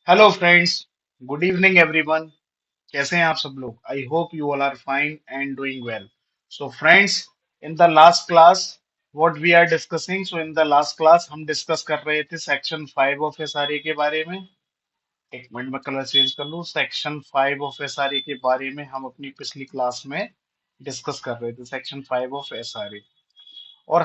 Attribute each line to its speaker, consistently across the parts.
Speaker 1: Hello friends, good evening everyone. कैसे हैं आप सब लोग? I hope you all are fine and doing well. So friends, in the last class what we are discussing, so in the last class हम discuss कर रहे थे section 5 of SRA के बारे में। एक मिनट में कलर चेंज कर लूं। सेक्शन 5 ऑफ एसआरए के बारे में हम अपनी पिछली क्लास में डिस्कस कर रहे थे, सेक्शन 5 ऑफ एसआरए। और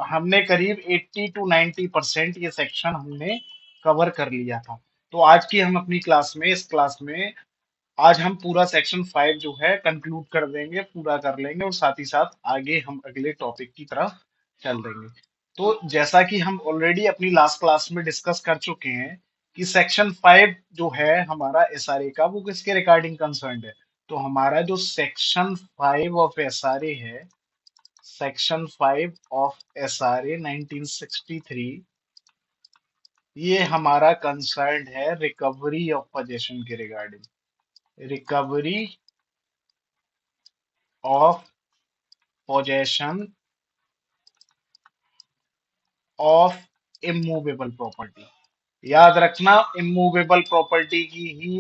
Speaker 1: हमने करीब 80 to 90% ये सेक्शन हमने कवर कर लिया था। तो आज की हम अपनी क्लास में इस क्लास में आज हम पूरा सेक्शन 5 जो है कंक्लूड कर देंगे, पूरा कर लेंगे और साथ ही साथ आगे हम अगले टॉपिक की तरफ चल देंगे। तो जैसा कि हम ऑलरेडी अपनी लास्ट क्लास में डिस्कस कर चुके हैं कि सेक्शन 5 जो है हमारा एसआरए का, वो किसके रिगार्डिंग कंसर्न्ड है। तो हमारा जो सेक्शन 5 ऑफ एसआरए है, सेक्शन 5 ऑफ एसआरए 1963, ये हमारा कंसर्न है रिकवरी ऑफ पोजेशन के regarding. Recovery of possession of immovable property. याद रखना, इमूवेबल प्रॉपर्टी की ही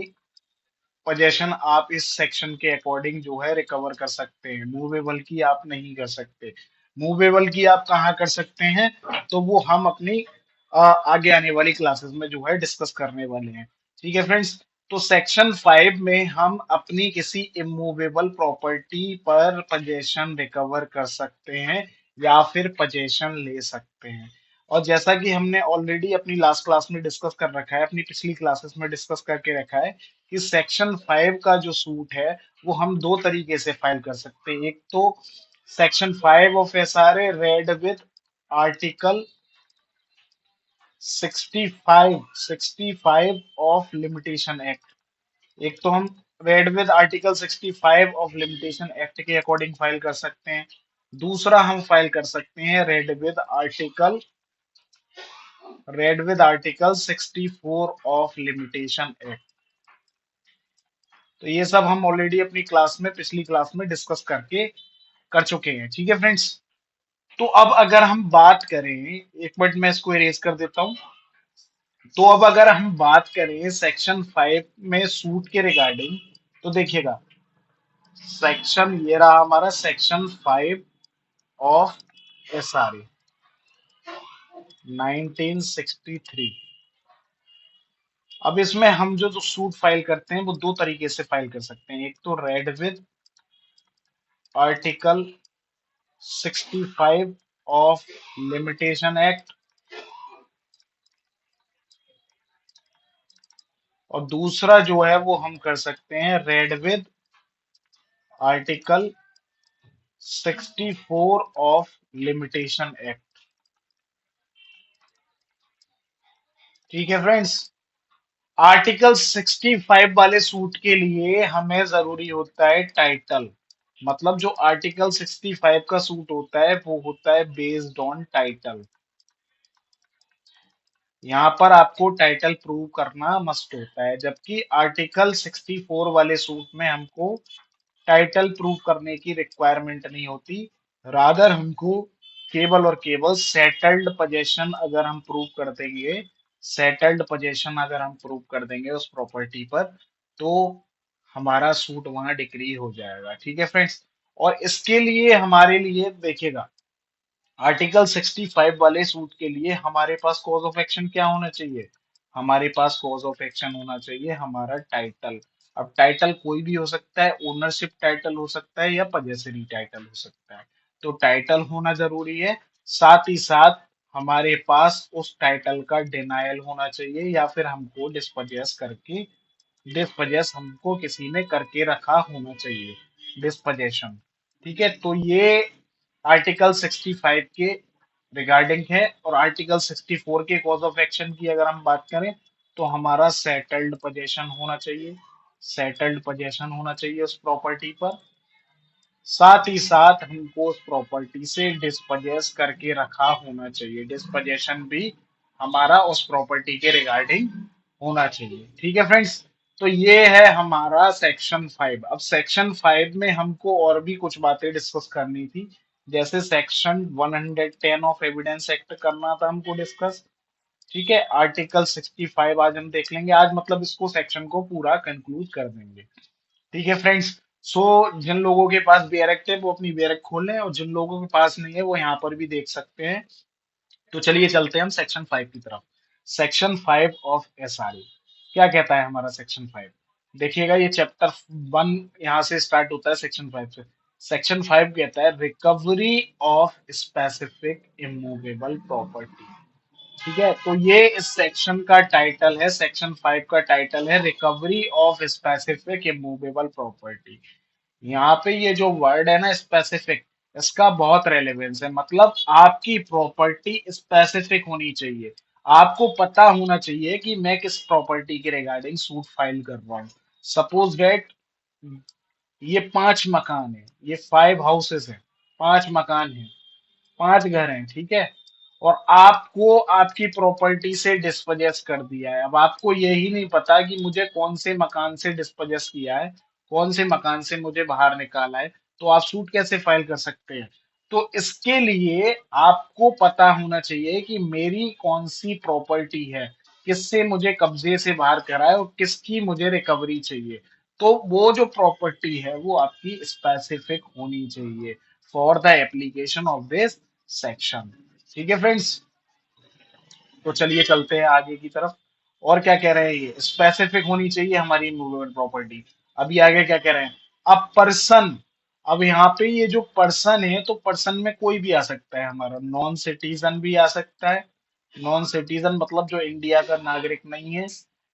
Speaker 1: पोजेशन आप इस सेक्शन के अकॉर्डिंग जो है रिकवर कर सकते हैं, मूवेबल की आप नहीं कर सकते। मूवेबल की आप कहाँ कर सकते हैं, तो वो हम अपनी आगे आने वाली क्लासेस में जो है डिस्कस करने वाले हैं। ठीक है फ्रेंड्स। तो सेक्शन 5 में हम अपनी किसी इमूवेबल प्रॉपर्टी पर पोजेशन रिकवर कर सकते हैं या फिर पोजेशन ले सकते हैं। और जैसा कि हमने ऑलरेडी अपनी लास्ट क्लास में डिस्कस कर रखा है, अपनी पिछली क्लासेस में डिस्कस करके रखा है कि सेक्शन 5 का जो सूट है वो हम दो तरीके से फाइल कर सकते हैं। एक तो section 5 of SRA read with article 65 of limitation act. एक तो हम read with article 65 of limitation act के अकॉर्डिंग फाइल कर सकते हैं। दूसरा हम फाइल कर सकते हैं read with article 64 of limitation act. तो ये सब हम ऑलरेडी अपनी क्लास में, पिछली क्लास में डिस्कस करके कर चुके हैं। ठीक है फ्रेंड्स। तो अब अगर हम बात करें, एक मिनट में इसको इरेज कर देता हूं। तो अब अगर हम बात करें सेक्शन 5 में सूट के रिगार्डिंग, तो देखिएगा, सेक्शन ये रहा हमारा सेक्शन 5 ऑफ एसआरए 1963। अब इसमें हम जो सूट फाइल करते हैं वो दो तरीके से फाइल कर सकते हैं। एक तो read with article 65 of limitation act, और दूसरा जो है वो हम कर सकते हैं read with article 64 of limitation act. ठीक है फ्रेंड्स। आर्टिकल 65 वाले सूट के लिए हमें जरूरी होता है टाइटल। मतलब जो आर्टिकल 65 का सूट होता है वो होता है बेस्ड ऑन टाइटल। यहाँ पर आपको टाइटल प्रूव करना मस्ट होता है, जबकि आर्टिकल 64 वाले सूट में हमको टाइटल प्रूव करने की रिक्वायरमेंट नहीं होती। रादर हमको केवल और केवल सेटल्ड पोजेशन अगर हम प्रूव कर देंगे, सेटल्ड पोजेशन अगर हम प्रूव कर देंगे उस प्रॉपर्टी पर, तो हमारा सूट वहां डिक्री हो जाएगा। ठीक है फ्रेंड्स। और इसके लिए हमारे लिए देखिएगा, आर्टिकल 65 वाले सूट के लिए हमारे पास कॉज ऑफ एक्शन क्या होना चाहिए? हमारे पास कॉज ऑफ एक्शन होना चाहिए हमारा टाइटल। अब टाइटल कोई भी हो सकता है, ओनरशिप टाइटल हो सकता है या पजेसरी टाइटल हो सकता है। तो टाइटल होना जरूरी है। साथ ही साथ हमारे पास उस टाइटल का डिनायल होना चाहिए या फिर हमको डिस्पजेस हमको किसी ने करके रखा होना चाहिए, डिस्पजेशन। ठीक है। तो ये आर्टिकल 65 के रिगार्डिंग है। और आर्टिकल 64 के कॉज ऑफ एक्शन की अगर हम बात करें, तो हमारा सेटल्ड पोजेशन होना चाहिए, सेटल्ड पोजेशन होना चाहिए उस प्रॉपर्टी पर। साथ ही साथ हमको उस प्रॉपर्टी से डिस्पजेस करके रखा होना चाहिए, डिस्पजेशन भी हमारा उस प्रॉपर्टी के रिगार्डिंग होना चाहिए। ठीक है फ्रेंड्स। तो ये है हमारा सेक्शन 5। अब सेक्शन 5 में हमको और भी कुछ बातें डिस्कस करनी थी। जैसे सेक्शन 110 ऑफ एविडेंस एक्ट करना था हमको डिस्कस। ठीक है, आर्टिकल 65 आज हम देख लेंगे, आज मतलब इसको सेक्शन को पूरा कंक्लूड कर देंगे। ठीक है फ्रेंड्स। सो जिन लोगों के पास बेयरक्ट है वो अपनी बेयरक खोल लें, और जिन लोगों के पास नहीं है वो यहाँ पर भी देख सकते हैं। तो चलिए चलते हैं हम सेक्शन 5 की तरफ। सेक्शन 5 ऑफ एसआरए क्या कहता है हमारा सेक्शन 5? देखिएगा, ये चैप्टर 1 यहाँ से स्टार्ट होता है सेक्शन 5 से। सेक्शन 5 कहता है recovery of specific immovable property. ठीक है, तो ये इस सेक्शन का टाइटल है, सेक्शन 5 का टाइटल है recovery of specific immovable property. यहाँ पे ये जो वर्ड है ना स्पेसिफिक, इसका बहुत रेलेवेंस है। मतलब आपकी प्रॉपर्टी स्पेसिफिक होनी चाहिए, आपको पता होना चाहिए कि मैं किस प्रॉपर्टी के रिगार्डिंग सूट फाइल कर रहा हूँ। सपोज डेट ये 5 मकान है, ये 5 हाउसेस है, 5 मकान है, 5 घर हैं, ठीक है। और आपको आपकी प्रॉपर्टी से डिस्पोजेस कर दिया है। अब आपको यही नहीं पता कि मुझे कौन से मकान से डिस्पोजेस किया है, कौन से मकान से मुझे बाहर निकाला है, तो आप सूट कैसे फाइल कर सकते हैं? तो इसके लिए आपको पता होना चाहिए कि मेरी कौन सी प्रॉपर्टी है, किससे मुझे कब्जे से बाहर करा है और किसकी मुझे रिकवरी चाहिए। तो वो जो प्रॉपर्टी है वो आपकी स्पेसिफिक होनी चाहिए for the application of this section. ठीक है फ्रेंड्स, तो चलिए चलते हैं आगे की तरफ। और क्या कह रहे हैं, ये स्पेसिफिक होनी चाहिए हमारी मूवेबल प्रॉपर्टी। अभी आगे क्या कह रहे हैं, अब पर्सन। अब यहाँ पे ये जो पर्सन है, तो पर्सन में कोई भी आ सकता है, हमारा नॉन सिटीजन भी आ सकता है। नॉन सिटीजन मतलब जो इंडिया का नागरिक नहीं है,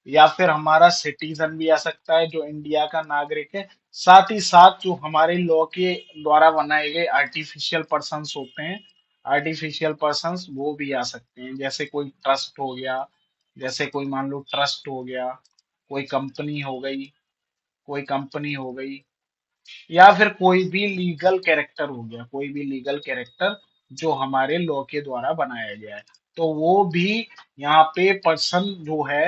Speaker 1: या फिर हमारा सिटीजन भी आ सकता है जो इंडिया का नागरिक है। साथ ही साथ जो हमारे लॉ के द्वारा बनाए गए आर्टिफिशियल पर्सन्स होते हैं, आर्टिफिशियल पर्सन्स वो भी आ सकते हैं, जैसे कोई ट्रस्ट हो गया, जैसे कोई मान लो ट्रस्ट हो गया, कोई कंपनी हो गई, कोई कंपनी हो गई, या फिर कोई भी लीगल कैरेक्टर हो गया, कोई भी लीगल कैरेक्टर जो हमारे लॉ के द्वारा बनाया गया है, तो वो भी यहाँ पे पर्सन जो है,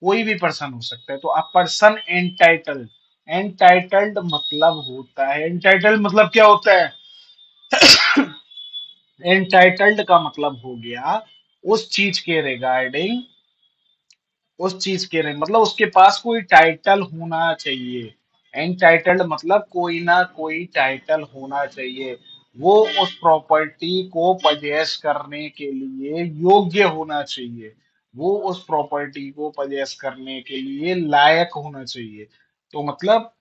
Speaker 1: कोई भी पर्सन हो सकता है। तो अब पर्सन एंटाइटल्ड, एंटाइटल्ड मतलब होता है, एंटाइटल्ड मतलब क्या होता है? एंटाइटल्ड का मतलब हो गया उस चीज के रिगार्डिंग, उस चीज के मतलब उसके पास कोई टाइटल होना चाहिए। एंटाइटल्ड मतलब कोई ना कोई टाइटल होना चाहिए, वो उस प्रॉपर्टी को पजेस करने के लिए योग्य होना चाहिए, वो उस प्रॉपर्टी को पजेस करने के लिए लायक होना चाहिए। तो मतलब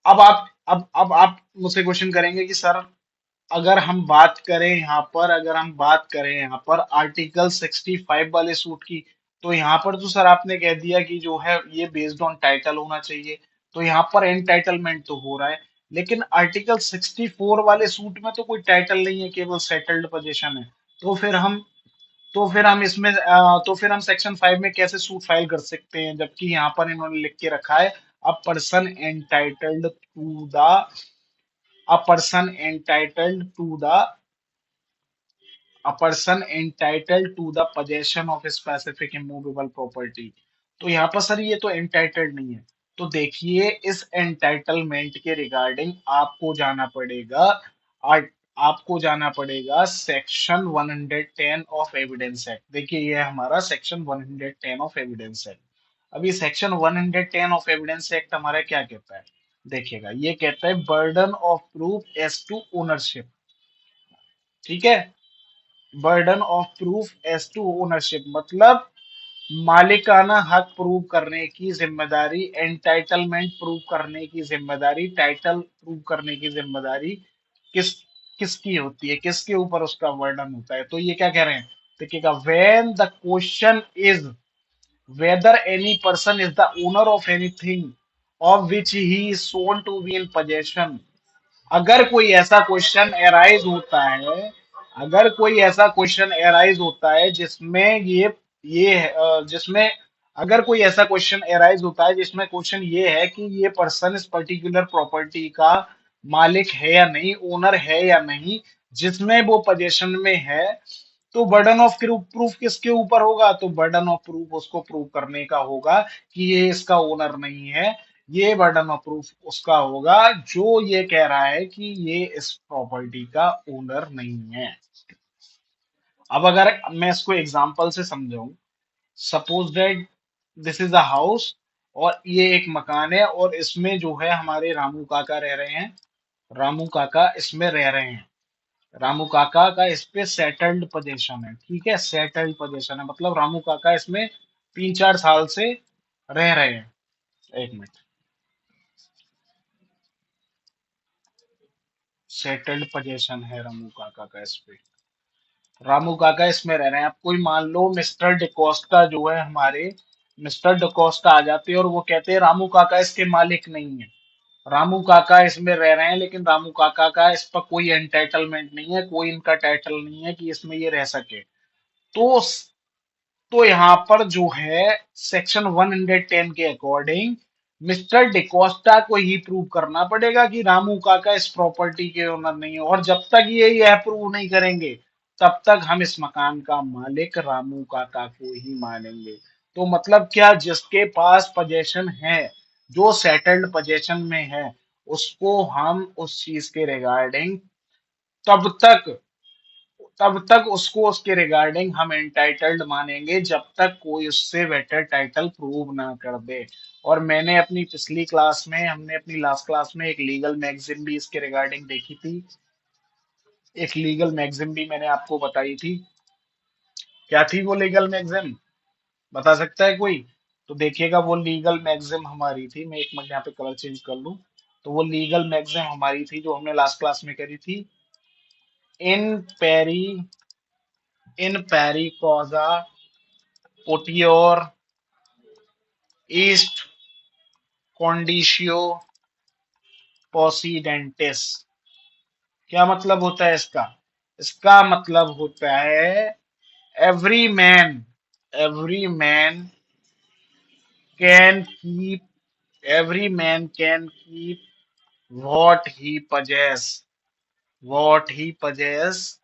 Speaker 1: अब आप मुझसे क्वेश्चन करेंगे कि सर, अगर हम बात करें यहाँ पर, अगर हम बात करें यहाँ पर आर्टिकल 65 वाले सूट की, तो यहाँ पर तो सर आपने कह दिया कि जो है ये बेस्ड ऑन टाइटल होना चाहिए, तो यहाँ पर एंटाइटलमेंट तो हो रहा है। लेकिन आर्टिकल 64 वाले सूट में तो कोई टाइटल नहीं है, केवल सेटल्ड पोजीशन है। तो फिर हम तो फिर हम इसमें तो फिर हम सेक्शन 5 में कैसे सूट फाइल कर सकते हैं, जबकि यहाँ पर इन्होंने लिख के रखा है a person entitled to the, a person entitled to the, a person entitled to the possession of a specific immovable property। तो यहाँ पर सर ये तो एंटाइटल्ड नहीं है। तो देखिए, इस एंटाइटलमेंट के रिगार्डिंग आपको जाना पड़ेगा, आ- आपको जाना पड़ेगा सेक्शन 110 ऑफ एविडेंस एक्ट। देखिए ये हमारा सेक्शन 110 ऑफ एविडेंस एक्ट। अभी सेक्शन 110 ऑफ एविडेंस एक्ट हमारा क्या कहता है? देखिएगा, ये कहता है burden of proof as to ownership. ठीक है, burden of proof as to ownership मतलब मालिकाना हक प्रूव करने की जिम्मेदारी, एंटाइटलमेंट प्रूव करने की जिम्मेदारी, टाइटल प्रूव करने की जिम्मेदारी किस किसकी होती है, किसके ऊपर उसका वर्णन होता है। तो ये क्या कह रहे हैं, देखिएगा, when the question is whether any person is the owner of anything of which he is shown to be in possession। अगर कोई ऐसा क्वेश्चन एराइज होता है, अगर कोई ऐसा क्वेश्चन एराइज होता है जिसमें जिसमें अगर कोई ऐसा क्वेश्चन एराइज होता है जिसमें क्वेश्चन ये है कि ये पर्सन इस पर्टिकुलर प्रॉपर्टी का मालिक है या नहीं, ओनर है या नहीं, जिसमें वो पोजेशन में है, तो बर्डन ऑफ प्रूफ किसके ऊपर होगा? तो बर्डन ऑफ प्रूफ उसको प्रूव करने का होगा कि ये इसका ओनर नहीं है। ये बर्डन ऑफ प्रूफ उसका होगा जो ये कह रहा है कि ये इस प्रॉपर्टी का ओनर नहीं है। अब अगर मैं इसको एग्जांपल से समझाऊं, suppose that this is a house, और ये एक मकान है, और इसमें जो है हमारे रामू काका रह रहे हैं। रामू काका इसमें रह रहे हैं। रामू काका का इस पे सेटल्ड पोजीशन है, ठीक है, सेटल्ड पोजीशन है, मतलब रामू काका इसमें 3-4 साल से रह रहे हैं। एक मिनट। सेटल्ड पोजीशन है रामू काका का इस पे। रामू काका इसमें रह रहे हैं। अब कोई मान लो मिस्टर डिकोस्टा जो है हमारे, मिस्टर डिकोस्टा आ जाते हैं और वो कहते हैं रामू काका इसके मालिक नहीं है। रामू काका इसमें रह रहे हैं, लेकिन रामू काका का इस पर कोई एंटाइटलमेंट नहीं है, कोई इनका टाइटल नहीं है कि इसमें ये रह सके। तो तो यहाँ पर जो है सेक्शन 110 के अकॉर्डिंग मिस्टर डिकोस्टा को ही प्रूव करना पड़ेगा कि रामू काका इस प्रॉपर्टी के ओनर नहीं है, और जब तक ये यह प्रूव नहीं करेंगे तब तक हम इस मकान का मालिक रामू काका को ही मानेंगे। तो मतलब क्या, जिसके पास पोजेशन है, जो सेटल्ड पोजेशन में है, उसको हम उस चीज के रिगार्डिंग तब तक उसको उसके रिगार्डिंग हम एंटाइटल्ड मानेंगे जब तक कोई उससे बेटर टाइटल प्रूव ना कर दे। और मैंने अपनी पिछली क्लास में, हमने अपनी लास्ट क्लास में एक लीगल मैगजीन भी इसके रिगार्डिंग देखी थी। एक लीगल मैगजीन भी मैंने आपको बताई थी। क्या थी वो लीगल मैगजीन, बता सकता है कोई? तो देखिएगा, वो लीगल मैगजीन हमारी थी, मैं एक मिनट यहाँ पे कलर चेंज कर लूं। तो वो लीगल मैगजीन हमारी थी जो हमने लास्ट क्लास में करी थी। इन पेरी इन पेरी कॉजा पोटियोर ईस्ट कॉन्डिशियो पोसीडेंटिस। क्या मतलब होता है इसका? इसका मतलब होता है every man every man can keep every man can keep what he possess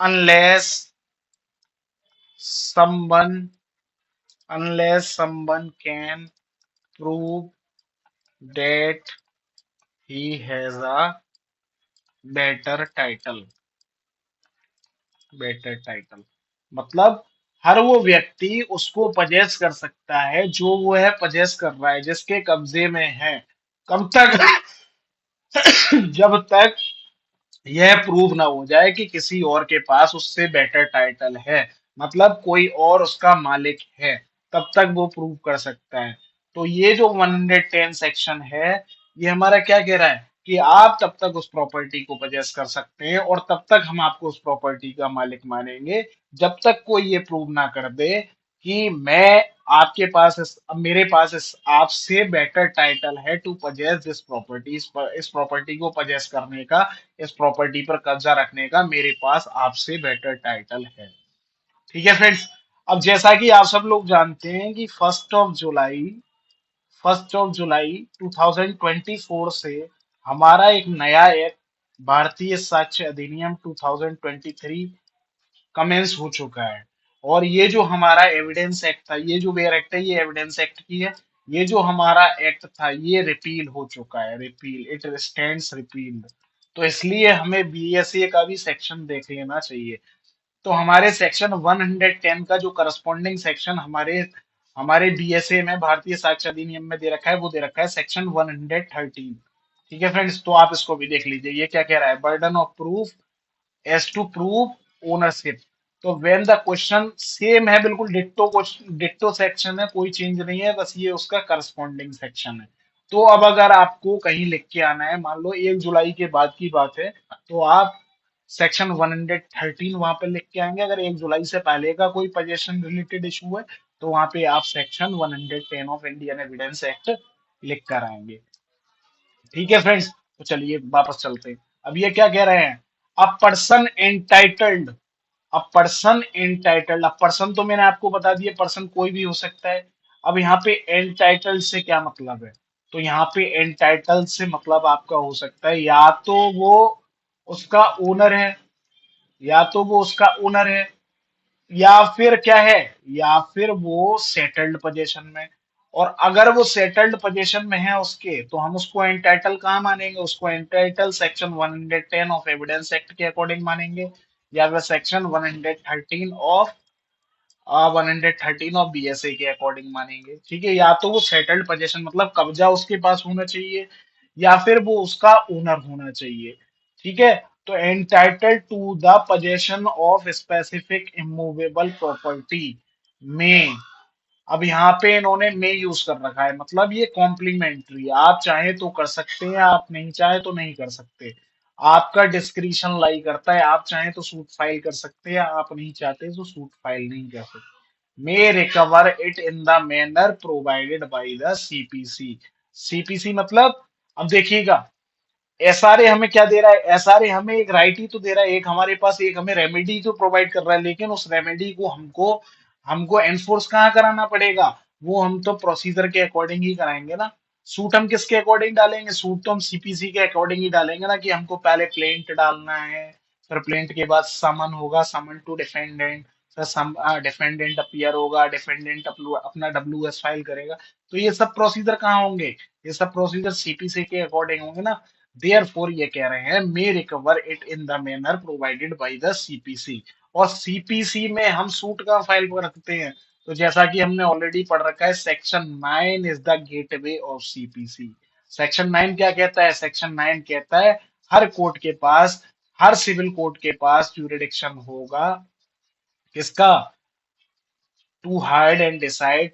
Speaker 1: unless someone can prove that he has a better title मतलब हर वो व्यक्ति उसको पजेस कर सकता है जो वो है पजेस कर रहा है, जिसके कब्जे में है। कब तक? जब तक यह प्रूव ना हो जाए कि किसी और के पास उससे बेटर टाइटल है, मतलब कोई और उसका मालिक है, तब तक वो प्रूव कर सकता है। तो ये जो 110 सेक्शन है, ये हमारा क्या कह रहा है कि आप तब तक उस प्रॉपर्टी को पजेस कर सकते हैं और तब तक हम आपको उस प्रॉपर्टी का मालिक मानेंगे, जब तक कोई ये प्रूव ना कर दे कि मैं आपके पास अब मेरे पास आपसे बेटर टाइटल है टू पजेस दिस प्रॉपर्टी, इस प्रॉपर्टी को पजेस करने का, इस प्रॉपर्टी पर कब्जा रखने का मेरे पास आपसे बेटर टाइटल है। ठीक है फ्रेंड्स। अब जैसा कि आप सब लोग जानते हैं कि फर्स्ट ऑफ जुलाई 2024 से हमारा एक नया एक्ट, भारतीय साक्ष्य अधिनियम 2023 कमेंस हो चुका है। और ये जो हमारा एविडेंस एक्ट था, ये जो वेयर एक्ट है, ये एविडेंस एक्ट की है। ये जो हमारा एक्ट था ये रिपील हो चुका है, रिपील, इट स्टैंड्स रिपील्ड। तो इसलिए हमें बीएसए का भी सेक्शन देख लेना चाहिए। तो हमारे सेक्शन 110 का जो करस्पॉन्डिंग सेक्शन हमारे हमारे बीएसए में, भारतीय साक्ष्य अधिनियम में दे रखा है, वो दे रखा है सेक्शन 113। ठीक है फ्रेंड्स, तो आप इसको भी देख लीजिए। ये क्या कह रहा है? Burden of proof as to prove ownership. तो व्हेन द क्वेश्चन सेम है, बिल्कुल डिट्टो क्वेश्चन, डिट्टो सेक्शन है, कोई चेंज नहीं है, बस ये उसका करस्पॉन्डिंग सेक्शन है। तो अब अगर आपको कहीं लिख के आना है, मान लो 1 जुलाई के बाद की बात है, तो आप सेक्शन 113 वहां पे लिख के आएंगे। अगर 1 जुलाई से पहले का कोई पोजेशन रिलेटेड इशू है, तो वहां पे आप section 110 of Indian evidence act लिख कर आएंगे। ठीक है फ्रेंड्स, तो चलिए वापस चलते हैं। अब ये क्या कह रहे हैं? अ पर्सन एंटाइटल्ड अब पर्सन तो मैंने आपको बता दिया, पर्सन कोई भी हो सकता है। अब यहाँ पे एंटाइटल्ड से क्या मतलब है? तो यहाँ पे एंटाइटल्ड से मतलब आपका हो सकता है या तो वो उसका ओनर है, या तो वो उसका ओनर है, या फिर क्या है, या फिर वो सेटल्ड पोजीशन में। और अगर वो सेटल्ड पोजीशन में है उसके, तो हम उसको एंटाइटल कहाँ मानेंगे? उसको entitle section 110 of evidence act के अकॉर्डिंग मानेंगे, या फिर सेक्शन 113 ऑफ 113 ऑफ बीएसए के अकॉर्डिंग मानेंगे। ठीक है, या तो वो सेटल्ड पोजेशन मतलब कब्जा उसके पास होना चाहिए, या फिर वो उसका ओनर होना चाहिए। ठीक है, तो entitled to the possession of specific immovable property में, अब यहाँ पे इन्होंने मे यूज कर रखा है, मतलब ये कॉम्प्लीमेंट्री, आप चाहे तो कर सकते हैं, आप नहीं चाहे तो नहीं कर सकते। आपका डिस्क्रिशन लाई करता है, आप चाहे तो सूट फाइल कर सकते हैं, आप नहीं चाहते तो सूट फाइल नहीं कर सकते। May recover it in the manner provided by the CPC. CPC मतलब, अब देखिएगा, एसआरए हमें क्या दे रहा है, एसआरए हमें एक राइट ही तो दे रहा है, एक हमारे पास एक हमें रेमेडी तो प्रोवाइड कर रहा है, लेकिन उस रेमेडी को हमको हमको एनफोर्स कहाँ कराना पड़ेगा, वो हम तो प्रोसीजर के अकॉर्डिंग ही कराएंगे ना। सूट हम किसके अकॉर्डिंग डालेंगे, सूट तो हम सीपीसी के अकॉर्डिंग ही डालेंगे ना, कि हमको पहले प्लेंट डालना है, फिर प्लेंट के बाद समन होगा, समन टू डिफेंडेंट, फिर डिफेंडेंट अपीयर होगा, डिफेंडेंट अपना डब्ल्यू एस फाइल करेगा। तो ये सब प्रोसीजर कहाँ होंगे, ये सब प्रोसीजर सीपीसी के अकॉर्डिंग होंगे ना। देयरफॉर ये कह रहे हैं may recover it in the manner provided by the CPC. और सीपीसी में हम सूट का फाइल पर रखते हैं, तो जैसा कि हमने ऑलरेडी पढ़ रखा है, section 9 is the gateway of CPC. Section 9 क्या कहता है, सेक्शन 9 कहता है हर कोर्ट के पास, हर सिविल कोर्ट के पास ज्यूरिडिक्शन होगा, किसका, to hard and decide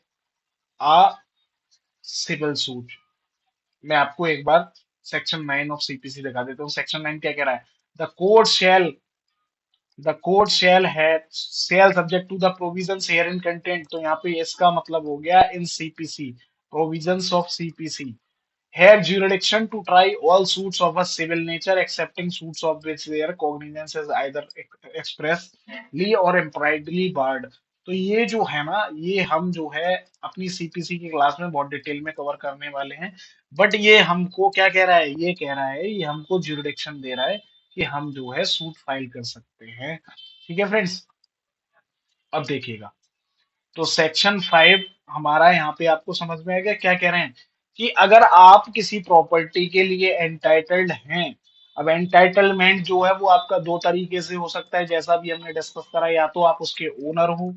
Speaker 1: a civil suit. मैं आपको एक बार सेक्शन 9 ऑफ सीपीसी दिखा देता हूँ। सेक्शन 9 क्या कह रहा है, the court shall, the court shall है shall subject to the provisions herein content, तो यहाँ पे इसका मतलब हो गया in CPC, provisions of CPC have jurisdiction to try all suits of a civil nature excepting suits of which their cognizance is either expressly or impliedly barred। तो ये जो है ना, ये हम जो है अपनी सीपीसी की क्लास में बहुत डिटेल में कवर करने वाले हैं। बट ये हमको क्या कह रहा है, ये कह रहा है, ये हमको ज्यूरिडिक्शन दे रहा है कि हम जो है सूट फाइल कर सकते हैं। ठीक है फ्रेंड्स, अब देखिएगा, तो सेक्शन 5 हमारा यहाँ पे आपको समझ में आ गया क्या कह रहे हैं, कि अगर आप किसी प्रॉपर्टी के लिए एंटाइटल्ड हैं, अब एंटाइटलमेंट जो है वो आपका दो तरीके से हो सकता है, जैसा भी हमने डिस्कस करा, या तो आप उसके ओनर हो,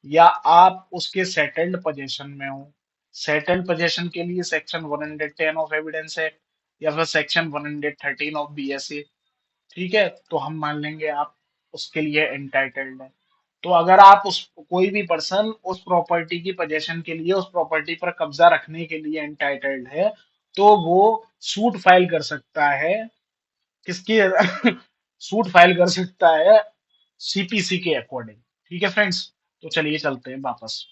Speaker 1: या आप उसके सेटल्ड पोजीशन में हो। सेटल्ड पोजीशन के लिए सेक्शन 110 ऑफ एविडेंस है, या फिर सेक्शन 113 ऑफ बीएसए। ठीक है, तो हम मान लेंगे आप उसके लिए एंटाइटल्ड है। तो अगर आप उस कोई भी पर्सन उस प्रॉपर्टी की पोजेशन के लिए, उस प्रॉपर्टी पर कब्जा रखने के लिए एंटाइटल्ड है, तो वो सूट फाइल कर सकता है, किसकी सूट फाइल कर सकता है सीपीसी के अकॉर्डिंग। ठीक है फ्रेंड्स, तो चलिए चलते हैं वापस।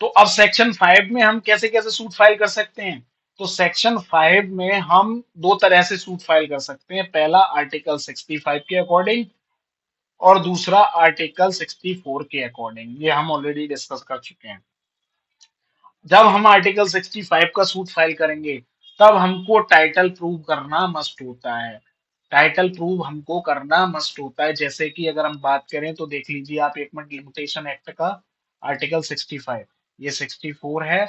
Speaker 1: तो अब सेक्शन 5 में हम कैसे कैसे सूट फाइल कर सकते हैं, तो सेक्शन 5 में हम दो तरह से सूट फाइल कर सकते हैं, पहला आर्टिकल 65 के अकॉर्डिंग, और दूसरा आर्टिकल 64 के अकॉर्डिंग, ये हम ऑलरेडी डिस्कस कर चुके हैं। जब हम आर्टिकल 65 का सूट फाइल करेंगे, तब हमको टाइटल प्रूव करना मस्ट होता है। टाइटल प्रूव हमको करना मस्ट होता है, जैसे कि अगर हम बात करें तो देख लीजिए आप एक मिनट, लिमिटेशन एक्ट का आर्टिकल 65, ये 64 है,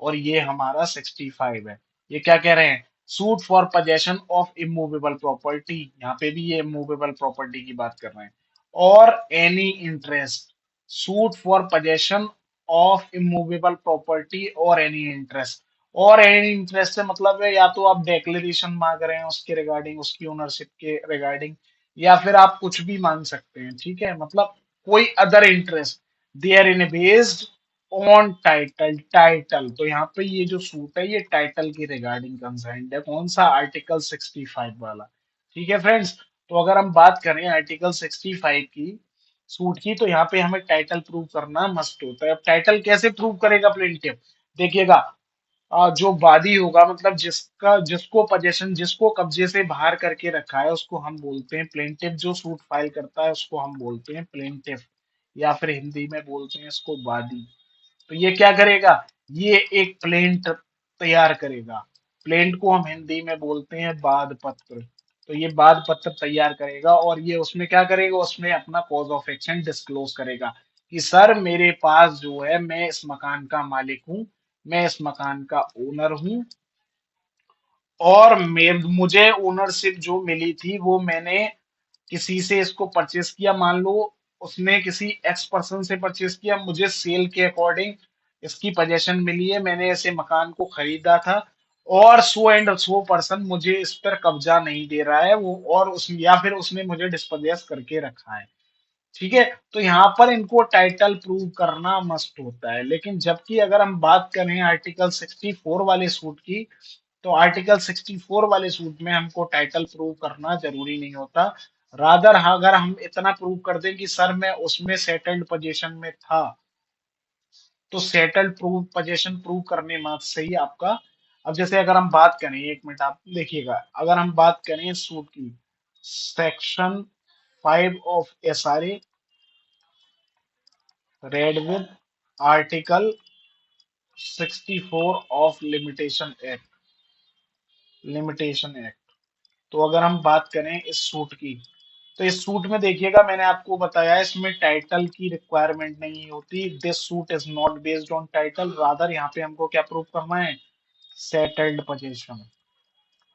Speaker 1: और ये हमारा 65 है। ये क्या कह रहे हैं, suit for possession of immovable property, यहाँ पे भी ये इमूवेबल प्रॉपर्टी की बात कर रहे हैं, और any interest, suit for possession of immovable property और एनी इंटरेस्ट। और एनी इंटरेस्ट से मतलब है, या तो आप डिक्लेरेशन मांग रहे हैं उसके रिगार्डिंग, उसकी ओनरशिप के रिगार्डिंग, या फिर आप कुछ भी मांग सकते हैं। ठीक है, मतलब कोई other interest, they are in based on title. Title, तो यहाँ पे ये जो सूट है, ये टाइटल की रिगार्डिंग कंसर्न्ड है, कौन सा, आर्टिकल 65 वाला। ठीक है फ्रेंड्स, तो अगर हम बात करें आर्टिकल 65 की सूट की, तो यहाँ पे हमें टाइटल प्रूव करना मस्ट होता है। अब टाइटल कैसे प्रूव करेगा प्लेंटिफ, देखिएगा, जो वादी होगा, मतलब जिसका, जिसको पोजेशन, जिसको कब्जे से बाहर करके रखा है, उसको हम बोलते हैं प्लेंटिफ। जो सूट फाइल करता है उसको हम बोलते हैं प्लेंटिफ, या फिर हिंदी में बोलते हैं इसको वादी। तो ये क्या करेगा, ये एक प्लेंट तैयार करेगा। प्लेंट को हम हिंदी में बोलते हैं वाद पत्र। तो ये वाद पत्र तैयार करेगा, और ये उसमें क्या करेगा, उसमें अपना कॉज ऑफ एक्शन डिस्क्लोज करेगा, कि सर मेरे पास जो है, मैं इस मकान का मालिक हूँ, मैं इस मकान का ओनर हूँ, और मुझे ओनरशिप जो मिली थी वो मैंने किसी से इसको परचेस किया, मान लो उसने किसी एक्स पर्सन से परचेज किया, मुझे सेल के अकॉर्डिंग इसकी पोजेशन मिली है, मैंने ऐसे मकान को खरीदा था, और सो एंड सो पर्सन मुझे इस पर कब्जा नहीं दे रहा है वो, और उस या फिर उसने मुझे डिस्पोजेस करके रखा है। ठीक है, तो यहाँ पर इनको टाइटल प्रूव करना मस्ट होता है। लेकिन जबकि अगर हम बात करें आर्टिकल 64 वाले सूट की, तो आर्टिकल 64 वाले सूट में हमको टाइटल प्रूव करना जरूरी नहीं होता। रादर अगर हम इतना प्रूव कर दें कि सर मैं उसमें सेटल्ड पोजीशन में था, तो सेटल्ड प्रूव पोजीशन प्रूव करने मात्र से ही आपका। अब जैसे अगर हम बात करें, एक मिनट आप देखिएगा, अगर हम बात करें इस सूट की, section 5 of SRA read with article 64 of limitation act, तो अगर हम बात करें इस सूट की, तो इस सूट में देखिएगा, मैंने आपको बताया इसमें टाइटल की रिक्वायरमेंट नहीं होती। This suit is not based on title, rather यहाँ पे हमको क्या प्रूव करना है, सेटल्ड पोजीशन।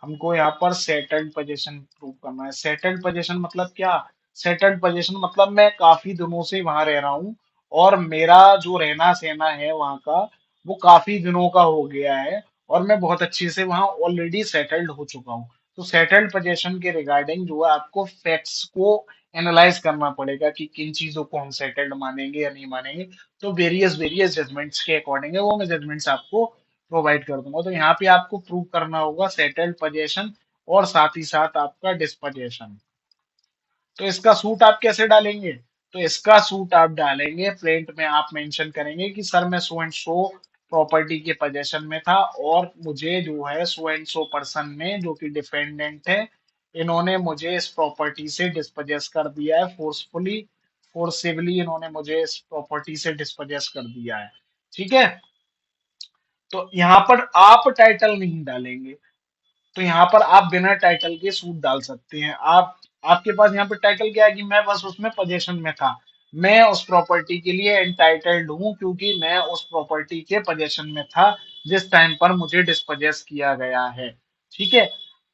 Speaker 1: हमको यहाँ पर सेटल्ड पोजीशन प्रूव करना है। सेटल्ड पोजीशन मतलब क्या, सेटल्ड पोजीशन मतलब मैं काफी दिनों से वहां रह रहा हूँ, और मेरा जो रहना सहना है वहां का, वो काफी दिनों का हो गया है, और मैं बहुत अच्छे से वहां ऑलरेडी सेटल्ड हो चुका हूँ। तो सेटल्ड पोजीशन के रिगार्डिंग जो है आपको फैक्ट्स को एनालाइज करना पड़ेगा कि किन चीजों को हम सेटल्ड मानेंगे या नहीं मानेंगे। तो वेरियस वेरियस जजमेंट्स के अकॉर्डिंग है, वो मैं जजमेंट्स आपको प्रोवाइड कर दूंगा। तो यहाँ पे आपको प्रूव करना होगा सेटल्ड पोजीशन, और साथ ही साथ आपका डिस्पोजेशन। तो इसका सूट आप कैसे डालेंगे, तो इसका सूट आप डालेंगे, प्रिंट में आप मेंशन करेंगे कि सर मैं सो एंड सो प्रॉपर्टी के पोजेशन में था, और मुझे जो है सो एंड सो पर्सन ने, जो कि डिफेंडेंट है, इन्होंने मुझे इस प्रॉपर्टी से डिस्पोजेस कर दिया है, फोर्सिवली इन्होंने मुझे इस प्रॉपर्टी से डिस्पोजेस कर दिया है। ठीक है, तो यहाँ पर आप टाइटल नहीं डालेंगे, तो यहाँ पर आप बिना टाइटल के सूट डाल सकते हैं। आप, आपके पास यहाँ पे टाइटल क्या है कि मैं बस उसमें पोजीशन में था, मैं उस प्रॉपर्टी के लिए एंटाइटल्ड हूँ क्योंकि मैं उस प्रॉपर्टी के पोजीशन में था जिस टाइम पर मुझे डिस्पोजेस किया गया है। ठीक है,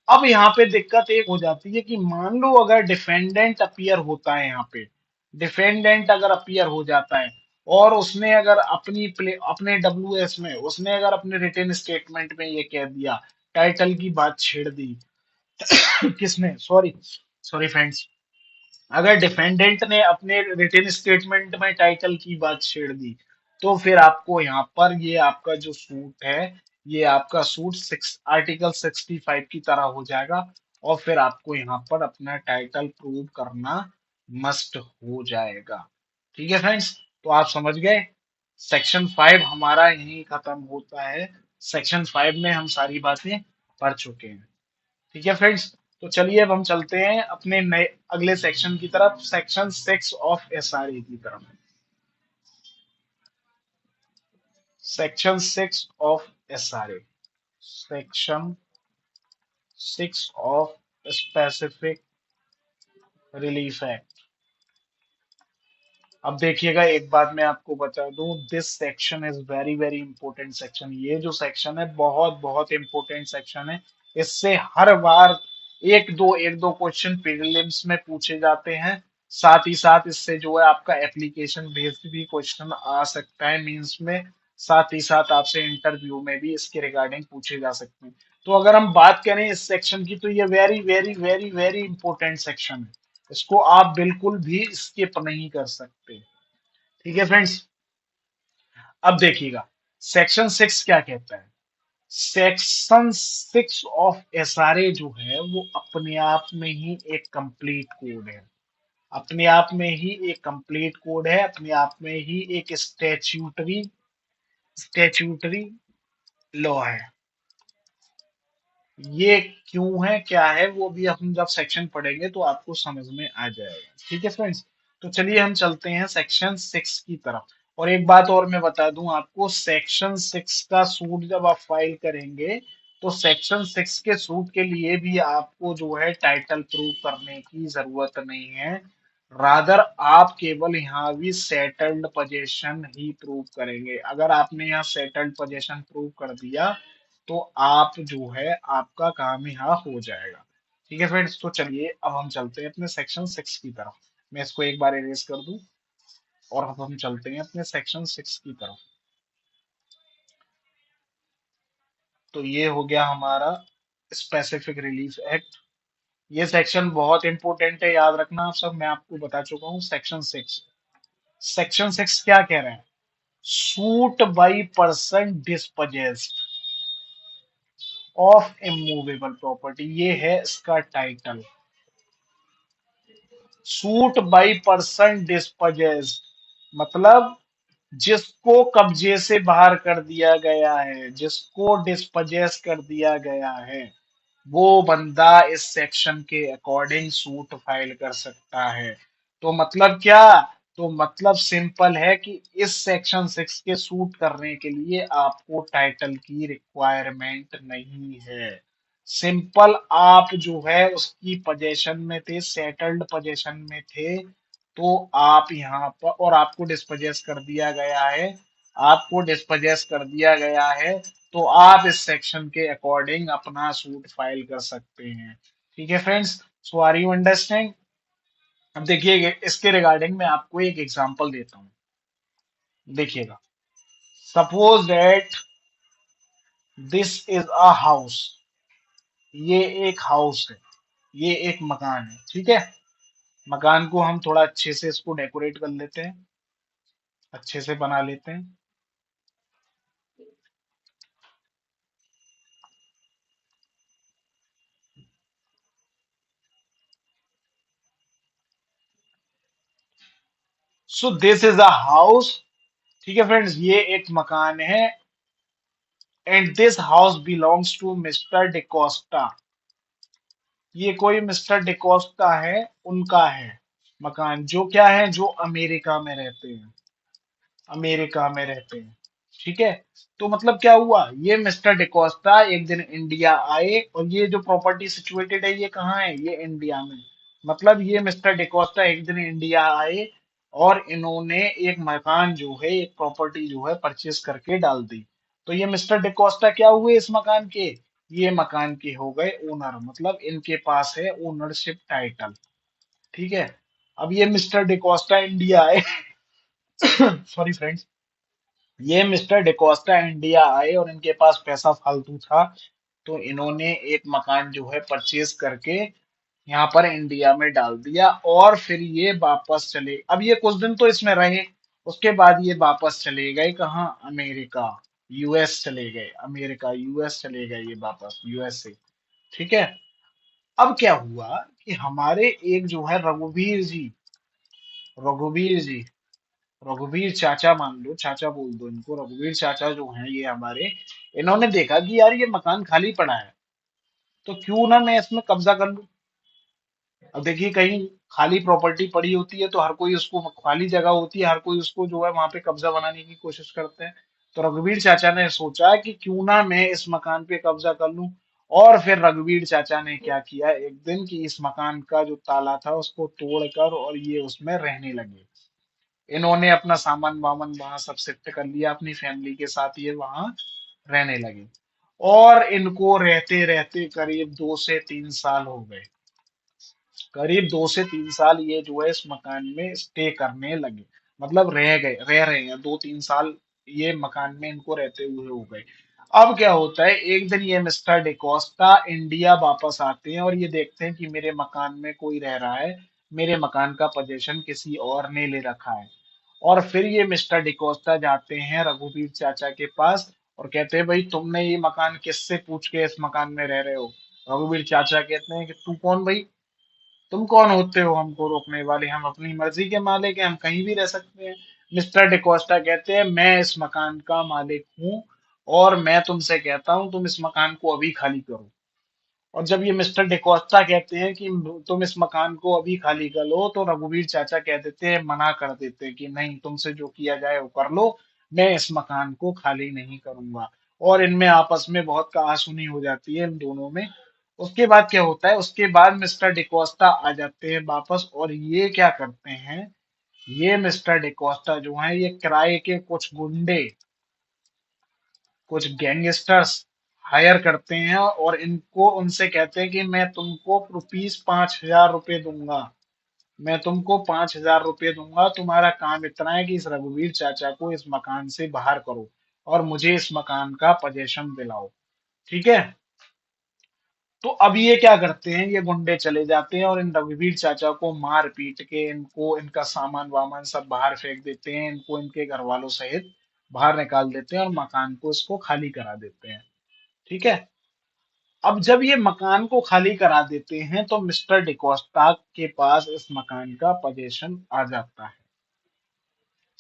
Speaker 1: अब यहाँ पे दिक्कत एक हो जाती है कि मान लो अगर डिफेंडेंट अपीयर होता है, यहाँ पे डिफेंडेंट अगर अपीयर हो जाता है, और उसने अगर अपने डब्ल्यू एस में उसने अगर अपने रिटन स्टेटमेंट में ये कह दिया, टाइटल की बात छेड़ दी, किसने, सॉरी सॉरी फ्रेंड्स, अगर डिफेंडेंट ने अपने रिटन स्टेटमेंट में टाइटल की बात छेड़ दी, तो फिर आपको यहाँ पर ये आपका जो सूट है, ये आपका सूट आर्टिकल 65 की तरह हो जाएगा, और फिर आपको यहाँ पर अपना टाइटल प्रूव करना मस्ट हो जाएगा। ठीक है फ्रेंड्स, तो आप समझ गए, सेक्शन 5 हमारा यही खत्म होता है। सेक्शन 5 में हम सारी बातें पढ़ चुके हैं। ठीक है फ्रेंड्स, तो चलिए अब हम चलते हैं अपने नए अगले सेक्शन की तरफ, सेक्शन 6 ऑफ एसआरए की तरफ। Section 6 of SRA, section 6 of specific relief act. अब देखिएगा, एक बात मैं आपको बता दूं, this section is very very important section. ये जो सेक्शन है बहुत बहुत इंपॉर्टेंट सेक्शन है। इससे हर बार एक दो क्वेश्चन प्रीलिम्स में पूछे जाते हैं। साथ ही साथ इससे जो है आपका एप्लीकेशन बेस्ड भी क्वेश्चन आ सकता है मींस में। साथ ही साथ आपसे इंटरव्यू में भी इसके रिगार्डिंग पूछे जा सकते हैं। तो अगर हम बात करें इस सेक्शन की, तो ये very very very very important section है। इसको आप बिल्कुल भी स्किप नहीं कर सकते। ठीक है फ्रेंड्स, अब देखिएगा सेक्शन 6 क्या कहता है। सेक्शन 6 ऑफ एसआरए जो है वो अपने आप में ही एक कंप्लीट कोड है, अपने आप में ही एक कंप्लीट कोड है, अपने आप में ही एक स्टैच्यूटरी लॉ है। ये क्यों है क्या है वो भी हम जब सेक्शन पढ़ेंगे तो आपको समझ में आ जाएगा। ठीक है फ्रेंड्स, तो चलिए हम चलते हैं सेक्शन 6 की तरफ। और एक बात और मैं बता दूं आपको, सेक्शन 6 का सूट जब आप फाइल करेंगे, तो सेक्शन 6 के सूट के लिए भी आपको जो है टाइटल प्रूव करने की जरूरत नहीं है। रादर आप केवल यहाँ भी सेटल्ड पोजीशन ही प्रूव करेंगे। अगर आपने यहाँ सेटल्ड पोजीशन प्रूव कर दिया, तो आप जो है आपका काम यहाँ हो जाएगा। ठीक है फ्रेंड्स, तो चलिए अब हम चलते हैं अपने सेक्शन 6 की तरफ। मैं इसको एक बार इरेज कर दूं और अब हम चलते हैं अपने सेक्शन 6 की तरफ। तो ये हो गया हमारा स्पेसिफिक रिलीफ एक्ट। ये सेक्शन बहुत इंपॉर्टेंट है, याद रखना आप सब, मैं आपको बता चुका हूँ। सेक्शन 6, सेक्शन 6 क्या कह रहे हैं? Suit by person dispossessed of immovable property, ये है इसका title. Suit by person dispossessed मतलब जिसको कब्जे से बाहर कर दिया गया है, जिसको डिस्पोजेस कर दिया गया है, वो बंदा इस सेक्शन के अकॉर्डिंग सूट फाइल कर सकता है। तो मतलब क्या? तो मतलब सिंपल है कि इस सेक्शन 6 के सूट करने के लिए आपको टाइटल की रिक्वायरमेंट नहीं है। सिंपल आप जो है उसकी पोजेशन में थे, सेटल्ड पोजेशन में थे, तो आप यहाँ पर, और आपको डिस्पोजेस कर दिया गया है, आपको डिस्पोजेस कर दिया गया है, तो आप इस सेक्शन के अकॉर्डिंग अपना सूट फाइल कर सकते हैं। ठीक है friends, so are you understand? अब देखिए इसके रिगार्डिंग मैं आपको एक एग्जांपल देता हूँ। देखिएगा, suppose that this is a house. ये एक हाउस है, ये एक मकान है, ठीक है। मकान को हम थोड़ा अच्छे से इसको डेकोरेट कर लेते हैं, अच्छे से बना लेते हैं। So this is a house, ठीक है फ्रेंड्स, ये एक मकान है। And this house belongs to mister D'Costa. ये कोई मिस्टर डिकोस्टा है, उनका है मकान, जो क्या है, जो अमेरिका में रहते हैं, अमेरिका में रहते हैं। ठीक है। तो मतलब क्या हुआ, ये मिस्टर डिकोस्टा एक दिन इंडिया आए, और ये जो प्रॉपर्टी सिचुएटेड है ये कहाँ है, ये इंडिया में। मतलब ये मिस्टर डिकोस्टा एक दिन इंडिया आए और इन्होंने एक मकान जो है, एक प्रॉपर्टी जो है परचेस करके डाल दी। तो ये मिस्टर डिकोस्टा क्या हुए इस मकान के, ये मकान के हो गए ओनर, मतलब इनके पास है ओनरशिप टाइटल। ठीक है। अब ये मिस्टर डिकोस्टा इंडिया आए सॉरी फ्रेंड्स, ये मिस्टर डिकोस्टा इंडिया आए और इनके पास पैसा फालतू था, तो इन्होंने एक मकान जो है परचेज करके यहाँ पर इंडिया में डाल दिया, और फिर ये वापस चले। अब ये कुछ दिन तो इसमें रहे, उसके बाद ये वापस चले गए कहाँ, अमेरिका, यूएस चले गए, अमेरिका यूएस चले गए, ये वापस यूएस से। ठीक है। अब क्या हुआ कि हमारे एक जो है रघुवीर जी, रघुवीर जी, रघुवीर चाचा मान लो, चाचा बोल दो इनको, रघुवीर चाचा जो हैं ये हमारे, इन्होंने देखा कि यार ये मकान खाली पड़ा है, तो क्यों ना मैं इसमें कब्जा कर लूं। अब देखिए, कहीं खाली प्रॉपर्टी पड़ी होती है तो हर कोई उसको, खाली जगह होती है, हर कोई उसको जो है वहां पे कब्जा बनाने की कोशिश करते हैं। तो रघुवीर चाचा ने सोचा कि क्यों ना मैं इस मकान पे कब्जा कर लूं। और फिर रघुवीर चाचा ने क्या किया एक दिन, कि इस मकान का जो ताला था उसको तोड़कर और ये उसमें रहने लगे। इन्होंने अपना सामान वामान वहां सब शिफ्ट कर लिया, अपनी फैमिली के साथ ये वहां रहने लगे। और इनको रहते रहते करीब 2 से 3 साल हो गए। करीब 2 से 3 साल ये जो है इस मकान में स्टे करने लगे, मतलब रह गए, रह रहे हैं 2 3 साल, ये मकान में इनको रहते हुए हो गए। अब क्या होता है, एक दिन ये मिस्टर डिकोस्टा इंडिया वापस आते हैं और ये देखते हैं कि मेरे मकान में कोई रह रहा है, मेरे मकान का पोजीशन किसी और ने ले रखा है। और फिर ये मिस्टर डिकोस्टा जाते हैं रघुवीर चाचा के पास और कहते हैं, भाई तुमने ये मकान किससे पूछ के इस मकान में रह रहे हो? रघुवीर चाचा कहते हैं कि तू कौन भाई, तुम कौन होते हो हमको रोकने वाले, हम अपनी मर्जी के मालिक हैं, हम कहीं भी रह सकते हैं। मिस्टर डिकोस्टा कहते हैं, मैं इस मकान का मालिक हूँ और मैं तुमसे कहता हूँ तुम इस मकान को अभी खाली करो। और जब ये मिस्टर डिकोस्टा कहते हैं कि तुम इस मकान को अभी खाली कर लो, तो रघुवीर चाचा कह देते हैं, मना कर देते हैं कि नहीं, तुमसे जो किया जाए वो कर लो, मैं इस मकान को खाली नहीं करूंगा। और इनमें आपस में बहुत कहासुनी हो जाती है इन दोनों में। उसके बाद क्या होता है, उसके बाद मिस्टर डिकोस्टा आ जाते हैं वापस, और ये क्या करते हैं, ये मिस्टर डिकोस्टा जो है ये किराए के कुछ गुंडे, कुछ गैंगस्टर्स हायर करते हैं, और इनको उनसे कहते हैं कि मैं तुमको ₹5,000 दूंगा, मैं तुमको 5,000 रुपये दूंगा, तुम्हारा काम इतना है कि इस रघुवीर चाचा को इस मकान से बाहर करो और मुझे इस मकान का पोजीशन दिलाओ। ठीक है। तो अब ये क्या करते हैं, ये गुंडे चले जाते हैं और इन रघुवीर चाचा को मार पीट के इनको इनका सामान वामान सब बाहर फेंक देते हैं, इनको इनके घर वालों सहित बाहर निकाल देते हैं और मकान को इसको खाली करा देते हैं। ठीक है। अब जब ये मकान को खाली करा देते हैं तो मिस्टर डिकोस्टा के पास इस मकान का पोजीशन आ जाता है।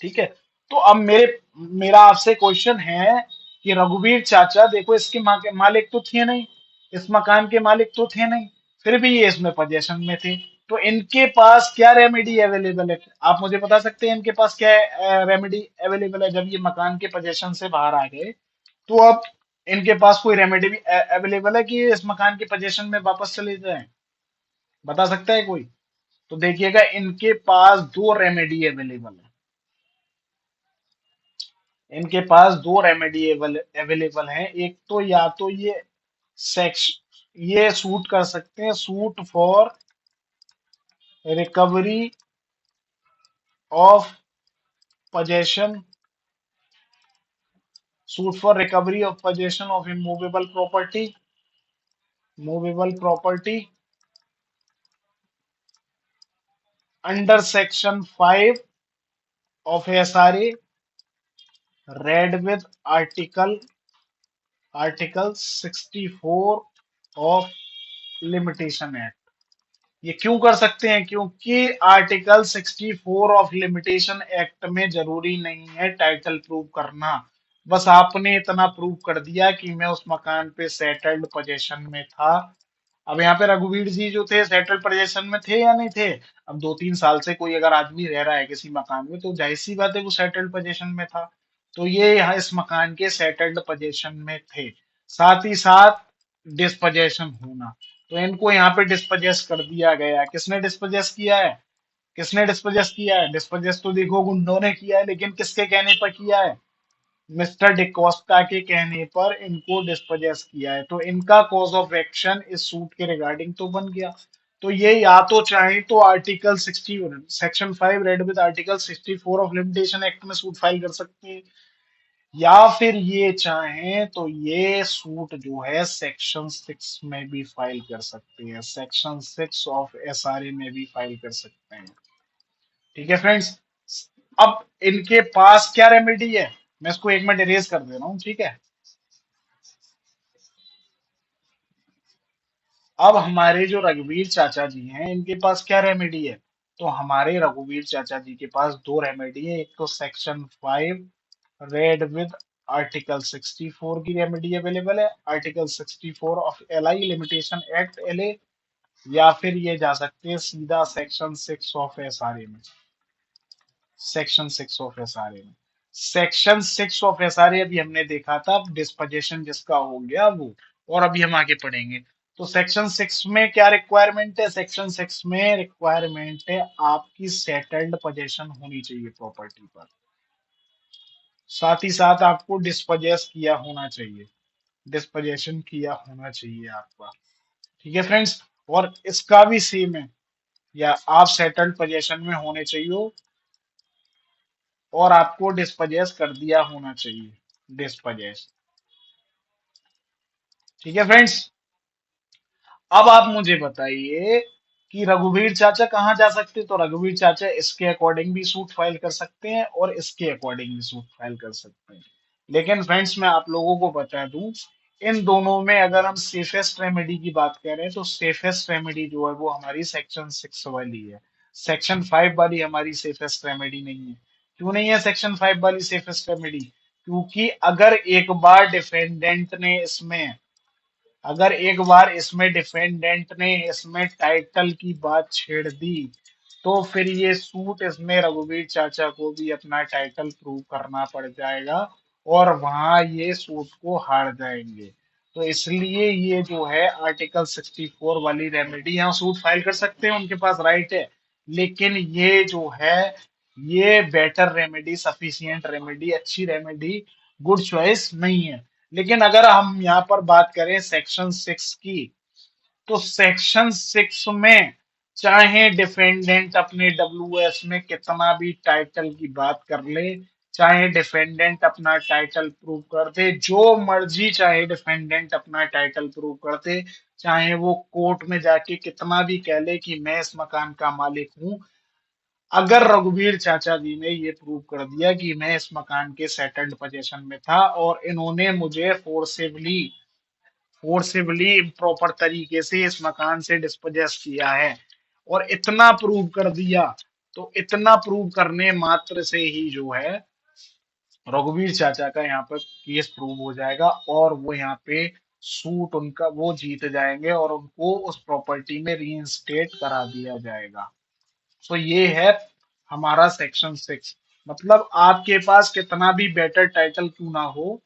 Speaker 1: ठीक है। तो अब मेरा आपसे क्वेश्चन है कि रघुवीर चाचा देखो इसके मालिक तो थे नहीं, इस मकान के मालिक तो थे नहीं, फिर भी ये इसमें पोजेशन में थे। तो इनके पास क्या रेमेडी अवेलेबल है, आप मुझे बता सकते हैं इनके पास क्या रेमेडी अवेलेबल है जब ये मकान के पोजेशन से बाहर आ गए? तो अब इनके पास कोई रेमेडी भी अवेलेबल है कि ये इस मकान के पोजेशन में वापस चले जाएं? बता सकता है कोई? तो देखिएगा इनके पास दो रेमेडी अवेलेबल है। इनके पास दो रेमेडी अवेलेबल हैं। एक तो या तो सेक्श ये सूट कर सकते हैं, suit for recovery of possession, suit for recovery of possession of immovable property, movable property under section 5 of SRA read with article article 64 of limitation act. ये क्यों कर सकते हैं? क्योंकि आर्टिकल 64 ऑफ लिमिटेशन एक्ट में जरूरी नहीं है टाइटल प्रूव करना। बस आपने इतना प्रूव कर दिया कि मैं उस मकान पे सेटल्ड पोजीशन में था। अब यहाँ पे रघुवीर जी जो थे सेटल्ड पोजीशन में थे या नहीं थे? अब 2-3 साल से कोई अगर आदमी रह रहा है किसी मकान में तो जाहिर सी बात है वो सेटल्ड पोजीशन में था। तो ये यहाँ इस मकान के सेटल्ड पोजीशन में थे। साथ ही साथ डिस्पोजेशन होना, तो इनको यहाँ पे डिस्पोजेस कर दिया गया। किसने डिस्पोजेस किया है? किसने डिस्पोजेस किया है? डिस्पोजेस तो देखो गुंडों ने किया है, लेकिन किसके कहने पर किया है? मिस्टर डिकोस्टा के कहने पर इनको डिस्पोजेस किया है। तो इनका कॉज ऑफ एक्शन इस सूट के रिगार्डिंग तो बन गया। तो ये या तो चाहे तो article 60 section 5 read with article 64 of limitation act में सूट फाइल कर सकते हैं, या फिर ये चाहें तो ये सूट जो है सेक्शन 6 में भी फाइल कर सकते हैं, सेक्शन 6 ऑफ एसआरए में भी फाइल कर सकते हैं। ठीक है फ्रेंड्स। अब इनके पास क्या रेमेडी है, मैं इसको एक मिनट इरेज कर दे रहा हूं। ठीक है। अब हमारे जो रघुवीर चाचा जी हैं इनके पास क्या रेमेडी है? तो हमारे रघुवीर चाचा जी के पास दो रेमेडी है। एक तो सेक्शन 5 रेड विद आर्टिकल 64 की रेमेडी अवेलेबल है, article 64 of LI limitation act LA, या फिर ये जा सकते हैं सीधा सेक्शन 6 ऑफ एसआरए में। सेक्शन 6 ऑफ एसआरए में, सेक्शन 6 ऑफ एसआरए अभी हमने देखा था, डिस्पोजेशन जिसका हो गया वो, और अभी हम आगे पढ़ेंगे। तो सेक्शन 6 में क्या रिक्वायरमेंट है? सेक्शन 6 में रिक्वायरमेंट है आपकी सेटल्ड पोजेशन होनी चाहिए प्रॉपर्टी पर, साथ ही साथ आपको डिस्पोजेस किया होना चाहिए, डिस्पोजेशन किया होना चाहिए आपका। ठीक है फ्रेंड्स। और इसका भी सेम है, या आप सेटल्ड पोजीशन में होने चाहिए और आपको डिस्पोजेस कर दिया होना चाहिए, डिस्पोजेस। ठीक है फ्रेंड्स। अब आप मुझे बताइए कि रघुवीर चाचा कहाँ जा सकते हैं? तो रघुवीर चाचा इसके अकॉर्डिंग भी सूट फाइल कर सकते हैं और इसके अकॉर्डिंग भी सूट फाइल कर सकते हैं। लेकिन फ्रेंड्स मैं आप लोगों को बता दूं, इन दोनों में अगर हम सेफेस्ट रेमेडी की बात करें तो सेफेस्ट रेमेडी जो है वो हमारी सेक्शन 6 वाली है। सेक्शन 5 वाली हमारी सेफेस्ट रेमेडी नहीं है। क्यों नहीं है सेक्शन 5 वाली सेफेस्ट रेमेडी? क्योंकि अगर एक बार डिफेंडेंट ने इसमें, अगर एक बार इसमें डिफेंडेंट ने इसमें टाइटल की बात छेड़ दी तो फिर ये सूट इसमें रघुवीर चाचा को भी अपना टाइटल प्रूव करना पड़ जाएगा और वहां ये सूट को हार जाएंगे। तो इसलिए ये जो है आर्टिकल 64 वाली रेमेडी यहाँ सूट फाइल कर सकते हैं, उनके पास राइट है। लेकिन ये जो है ये बेटर रेमेडी, सफिशियंट रेमेडी, अच्छी रेमेडी, गुड चॉइस नहीं है। लेकिन अगर हम यहाँ पर बात करें सेक्शन 6 की, तो सेक्शन 6 में चाहे डिफेंडेंट अपने डब्ल्यूएस में कितना भी टाइटल की बात कर ले, चाहे डिफेंडेंट अपना टाइटल प्रूव कर दे, जो मर्जी चाहे डिफेंडेंट अपना टाइटल प्रूव कर दे, चाहे वो कोर्ट में जाके कितना भी कह ले कि मैं इस मकान का मालिक हूं, अगर रघुवीर चाचा जी ने ये प्रूव कर दिया कि मैं इस मकान के सेटल्ड पोजीशन में था और इन्होंने मुझे फोर्सिबली इम्प्रॉपर तरीके से इस मकान से डिस्पोजेस किया है, और इतना प्रूव कर दिया, तो इतना प्रूव करने मात्र से ही जो है रघुवीर चाचा का यहाँ पर केस प्रूव हो जाएगा, और वो यहाँ पे सूट उनका वो जीत जाएंगे और उनको उस प्रॉपर्टी में रीइंस्टेट करा दिया जाएगा। सो ये है हमारा सेक्शन 6। मतलब आपके पास कितना भी बेटर टाइटल क्यों ना हो,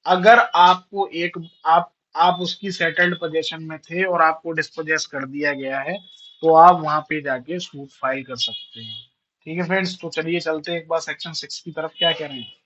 Speaker 1: अगर आपको एक आप उसकी सेटल्ड पोजीशन में थे और आपको डिस्पोजेस कर दिया गया है, तो आप वहां पे जाके सूट फाइल कर सकते हैं। ठीक है फ्रेंड्स, तो चलिए चलते हैं एक बार सेक्शन 6 की तरफ, क्या कह रहे हैं।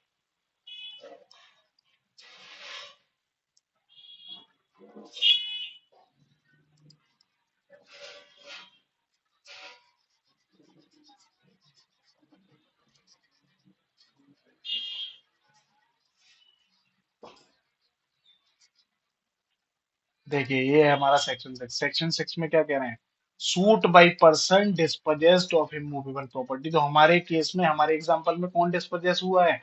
Speaker 1: देखिए ये है हमारा सेक्शन 6। सेक्शन 6 में क्या कह रहे हैं, suit by person dispossessed of immovable property. तो हमारे केस में, हमारे एग्जांपल में कौन डिस्पोजेस हुआ है,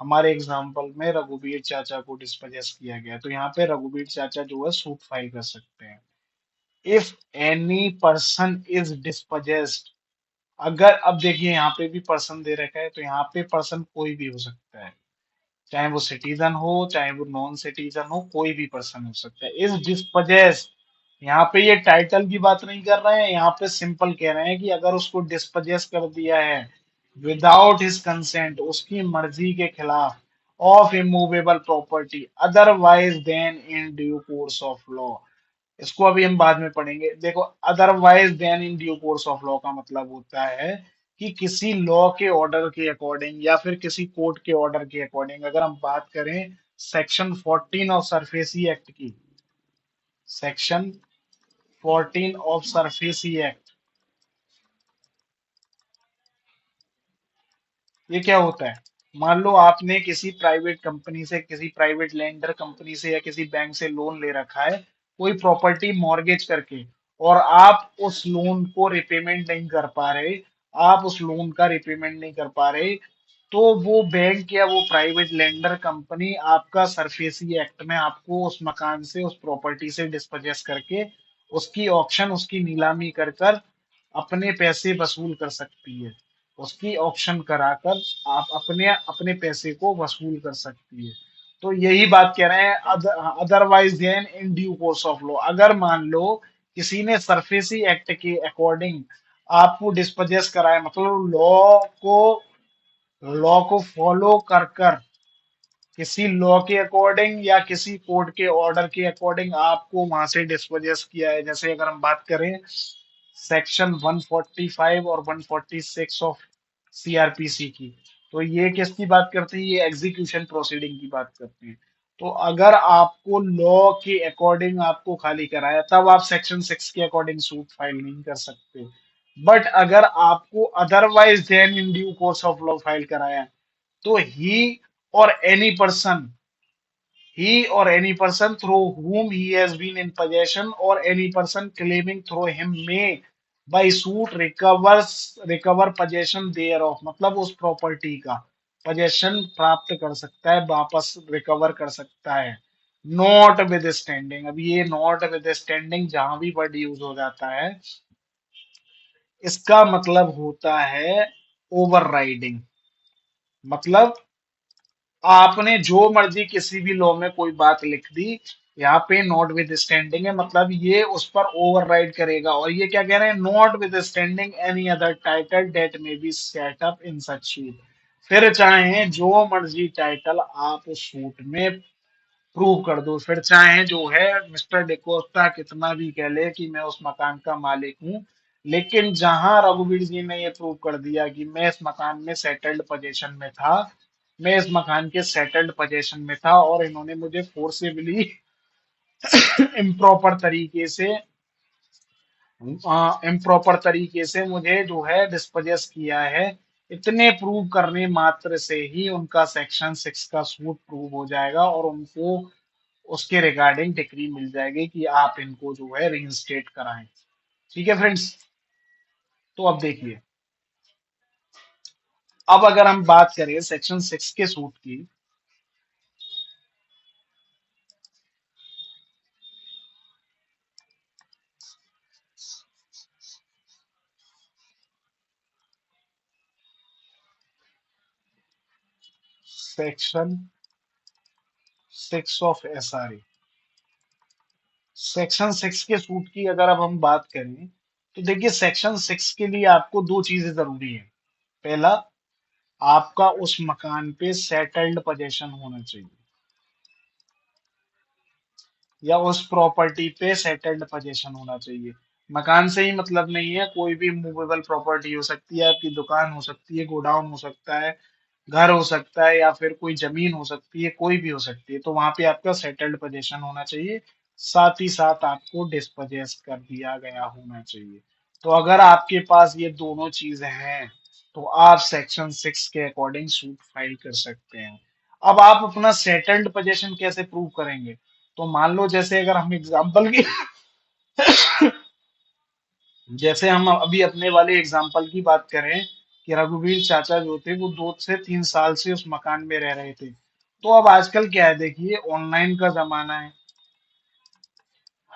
Speaker 1: हमारे एग्जांपल में रघुवीर चाचा को डिस्पोजेस किया गया, तो यहाँ पे रघुवीर चाचा जो है सूट फाइल कर सकते हैं। If any person is dispossessed, अगर, अब देखिए यहाँ पे भी पर्सन दे रखा है, तो यहाँ पे पर्सन कोई भी हो सकता है, चाहे वो सिटीजन हो चाहे वो नॉन सिटीजन हो, कोई भी पर्सन हो सकता है। इस डिस्पजेस, यहाँ पे ये टाइटल की बात नहीं कर रहे हैं, यहाँ पे सिंपल कह रहे हैं कि अगर उसको डिस्पजेस कर दिया है विदाउट हिज कंसेंट, उसकी मर्जी के खिलाफ, of immovable property otherwise than in due course of law. इसको अभी हम बाद में पढ़ेंगे। देखो, otherwise than in due course of law का मतलब होता है कि किसी लॉ के ऑर्डर के अकॉर्डिंग या फिर किसी कोर्ट के ऑर्डर के अकॉर्डिंग, अगर हम बात करें सेक्शन 14 ऑफ सरफेसी एक्ट की, सेक्शन 14 ऑफ सरफेसी एक्ट, ये क्या होता है, मान लो आपने किसी प्राइवेट कंपनी से, किसी प्राइवेट लेंडर कंपनी से या किसी बैंक से लोन ले रखा है, कोई प्रॉपर्टी मॉर्गेज करके, और आप उस लोन को रिपेमेंट नहीं कर पा रहे, आप उस लोन का रिपेमेंट नहीं कर पा रहे, तो वो बैंक या वो प्राइवेट लेंडर कंपनी आपका सरफेसी एक्ट में आपको उस मकान से, उस प्रॉपर्टी से डिस्पोजेस करके उसकी ऑक्शन, उसकी नीलामी कर कर अपने पैसे वसूल कर सकती है। उसकी ऑक्शन कराकर आप अपने अपने पैसे को वसूल कर सकती है। तो यही बात कह रहे हैं, otherwise than in due course of law. अगर मान लो किसी ने सरफेसी एक्ट के अकॉर्डिंग आपको डिस्पोजेस कराया, मतलब लॉ को फॉलो कर कर किसी लॉ के अकॉर्डिंग या किसी कोर्ट के ऑर्डर के अकॉर्डिंग आपको वहां से डिस्पोजेस किया है। जैसे अगर हम बात करें सेक्शन 145 और 146 ऑफ सीआरपीसी की, तो ये किसकी बात करती है, ये एग्जीक्यूशन प्रोसीडिंग की बात करती है। तो अगर आपको लॉ के अकॉर्डिंग आपको खाली कराया, तब आप सेक्शन 6 के अकॉर्डिंग सूट फाइल नहीं कर सकते। बट अगर आपको otherwise than in due course of law file कराया, तो he or any person through whom he has been in possession or any person claiming through him may by suit recover possession thereof, मतलब उस property का possession प्राप्त कर सकता है, वापस रिकवर कर सकता है। नॉट विद स्टैंडिंग, अब ये नॉट विद स्टैंडिंग जहां भी वर्ड यूज हो जाता है, इसका मतलब होता है ओवरराइडिंग। मतलब आपने जो मर्जी किसी भी लॉ में कोई बात लिख दी, यहाँ पे नॉट विद स्टैंडिंग है, मतलब ये उस पर ओवरराइड करेगा। और ये क्या कह रहे हैं, notwithstanding any other title that may be set up in such suit. फिर चाहे जो मर्जी टाइटल आप उस सूट में प्रूव कर दो, फिर चाहे जो है मिस्टर डिकोस्टा कितना भी कह ले कि मैं उस मकान का मालिक हूँ, लेकिन जहां रघुवीर जी ने ये प्रूव कर दिया कि मैं इस मकान में सेटल्ड पोजीशन में था, मैं इस मकान के सेटल्ड पोजीशन में था और इन्होंने मुझे फोर्सेबली इम्प्रॉपर तरीके से इम्प्रॉपर तरीके से मुझे जो है डिस्पोजेस किया है, इतने प्रूव करने मात्र से ही उनका सेक्शन 6 का सूट प्रूव हो जाएगा और उनको उसके रिगार्डिंग डिक्री मिल जाएगी कि आप इनको जो है रीइंस्टेट कराएं। ठीक है फ्रेंड्स। तो अब देखिए, अब अगर हम बात करें सेक्शन 6 के सूट की, सेक्शन 6 ऑफ एसआरए, सेक्शन 6 के सूट की अगर अब हम बात करें, तो देखिए सेक्शन 6 के लिए आपको दो चीजें जरूरी है। पहला, आपका उस मकान पे सेटल्ड पोजेशन होना चाहिए, या उस प्रॉपर्टी पे सेटल्ड पोजेशन होना चाहिए। मकान से ही मतलब नहीं है, कोई भी मूवेबल प्रॉपर्टी हो सकती है, आपकी दुकान हो सकती है, गोडाउन हो सकता है, घर हो सकता है, या फिर कोई जमीन हो सकती है, कोई भी हो सकती है, तो वहां पे आपका सेटल्ड पोजीशन होना चाहिए। साथ ही साथ आपको डिस्पोजेस कर दिया गया होना चाहिए। तो अगर आपके पास ये दोनों चीजें हैं, तो आप सेक्शन 6 के अकॉर्डिंग सूट फाइल कर सकते हैं। अब आप अपना सेटल्ड पोजीशन कैसे प्रूव करेंगे? तो मान लो जैसे अगर हम एग्जांपल की जैसे हम अभी अपने वाले एग्जाम्पल की बात करें कि रघुवीर चाचा जो थे वो 2 से 3 साल से उस मकान में रह रहे थे। तो अब आजकल क्या है, देखिए ऑनलाइन का जमाना है।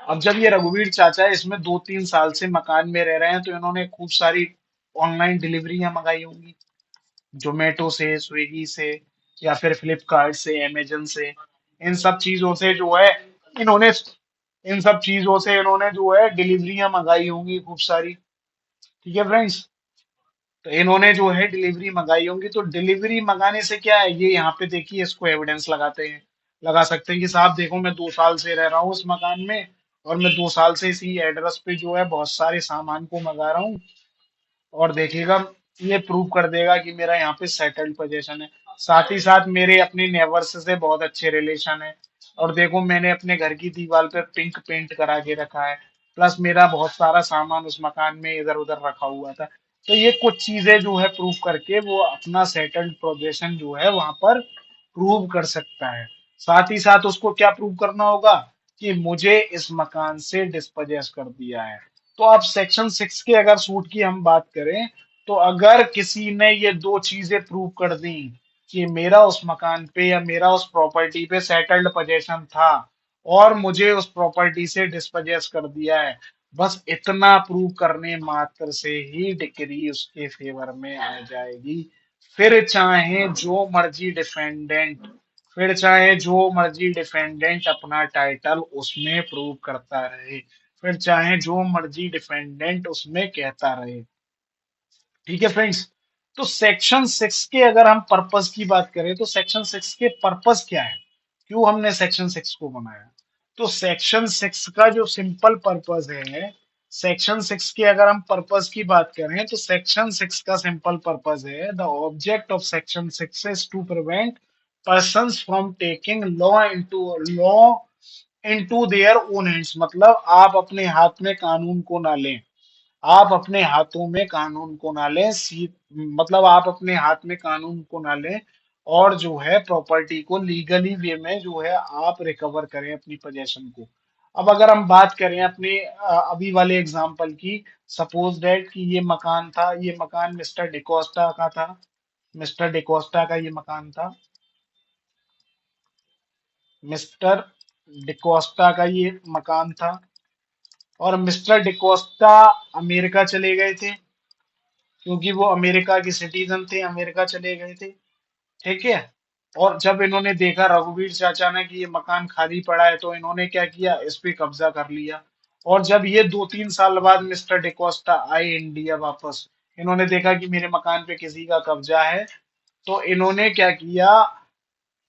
Speaker 1: अब जब ये रघुवीर चाचा इसमें 2-3 साल से मकान में रह रहे हैं, तो इन्होंने खूब सारी ऑनलाइन डिलीवरियां मंगाई होंगी, जोमेटो से, स्विगी से, या फिर फ्लिपकार्ट से, अमेजन से। इन सब चीजों से जो है इन्होंने इन सब चीजों से इन्होंने जो है डिलीवरियां मंगाई होंगी खूब सारी। ठीक है फ्रेंड्स। तो इन्होंने जो है डिलीवरी मंगाई होंगी, तो डिलीवरी मंगाने से क्या है, ये यहाँ पे देखिए इसको एविडेंस लगाते हैं, लगा सकते हैं कि साहब देखो मैं 2 साल से रह रहा हूँ इस मकान में, और मैं 2 साल से इसी एड्रेस पे जो है बहुत सारे सामान को मंगा रहा हूँ, और देखिएगा ये प्रूव कर देगा कि मेरा यहाँ पे सेटल्ड पोजीशन है। साथ ही साथ मेरे अपने नेबर्स से बहुत अच्छे रिलेशन है, और देखो मैंने अपने घर की दीवार पे पिंक पेंट करा के रखा है, प्लस मेरा बहुत सारा सामान उस मकान में इधर उधर रखा हुआ था। तो ये कुछ चीजें जो है प्रूव करके वो अपना सेटल्ड पोजीशन जो है वहां पर प्रूव कर सकता है। साथ ही साथ उसको क्या प्रूव करना होगा, कि मुझे इस मकान से डिस्पोजेस कर दिया है। तो अब सेक्शन 6 के अगर सूट की हम बात करें, तो अगर किसी ने ये दो चीजें प्रूव कर दी कि मेरा उस मकान पे या मेरा उस प्रॉपर्टी पे सेटल्ड पोजीशन था, और मुझे उस प्रॉपर्टी से डिस्पोजेस कर दिया है, बस इतना प्रूव करने मात्र से ही डिक्री उसके फेवर में आ जाएगी। फिर चाहे जो मर्जी डिफेंडेंट फिर चाहे जो मर्जी डिफेंडेंट अपना टाइटल उसमें प्रूव करता रहे, फिर चाहे जो मर्जी डिफेंडेंट उसमें कहता रहे। ठीक है फ्रेंड्स। तो सेक्शन 6 के अगर हम पर्पस की बात करें, तो सेक्शन 6 के पर्पस क्या है, क्यों हमने सेक्शन 6 को बनाया? तो सेक्शन 6 का जो सिंपल पर्पस है, सेक्शन 6 के अगर हम पर्पस की बात करें, तो सेक्शन 6 का सिंपल पर्पस है, the object of section 6 is to prevent persons from taking law into their own hands. मतलब आप अपने हाथ में कानून को ना लें, आप अपने हाथों में कानून को ना लें, मतलब आप अपने हाथ में कानून को ना लें, और जो है प्रॉपर्टी को लीगली वे में जो है आप रिकवर करें अपनी पोजेशन को। अब अगर हम बात करें अपने अभी वाले एग्जांपल की, सपोज दैट कि ये मकान मिस्टर डिकोस्टा का था, मिस्टर डिकोस्टा का ये मकान था, मिस्टर डिकोस्टा का ये मकान था, और मिस्टर डिकोस्टा अमेरिका चले गए थे, क्योंकि वो अमेरिका के सिटीजन थे, अमेरिका चले गए थे। ठीक है। और जब इन्होंने देखा रघुवीर चाचा ने कि ये मकान खाली पड़ा है, तो इन्होंने क्या किया, इस पे कब्जा कर लिया। और जब ये 2-3 साल बाद मिस्टर डिकोस्टा आए इंडिया वापस, इन्होंने देखा कि मेरे मकान पे किसी का कब्जा है, तो इन्होंने क्या किया,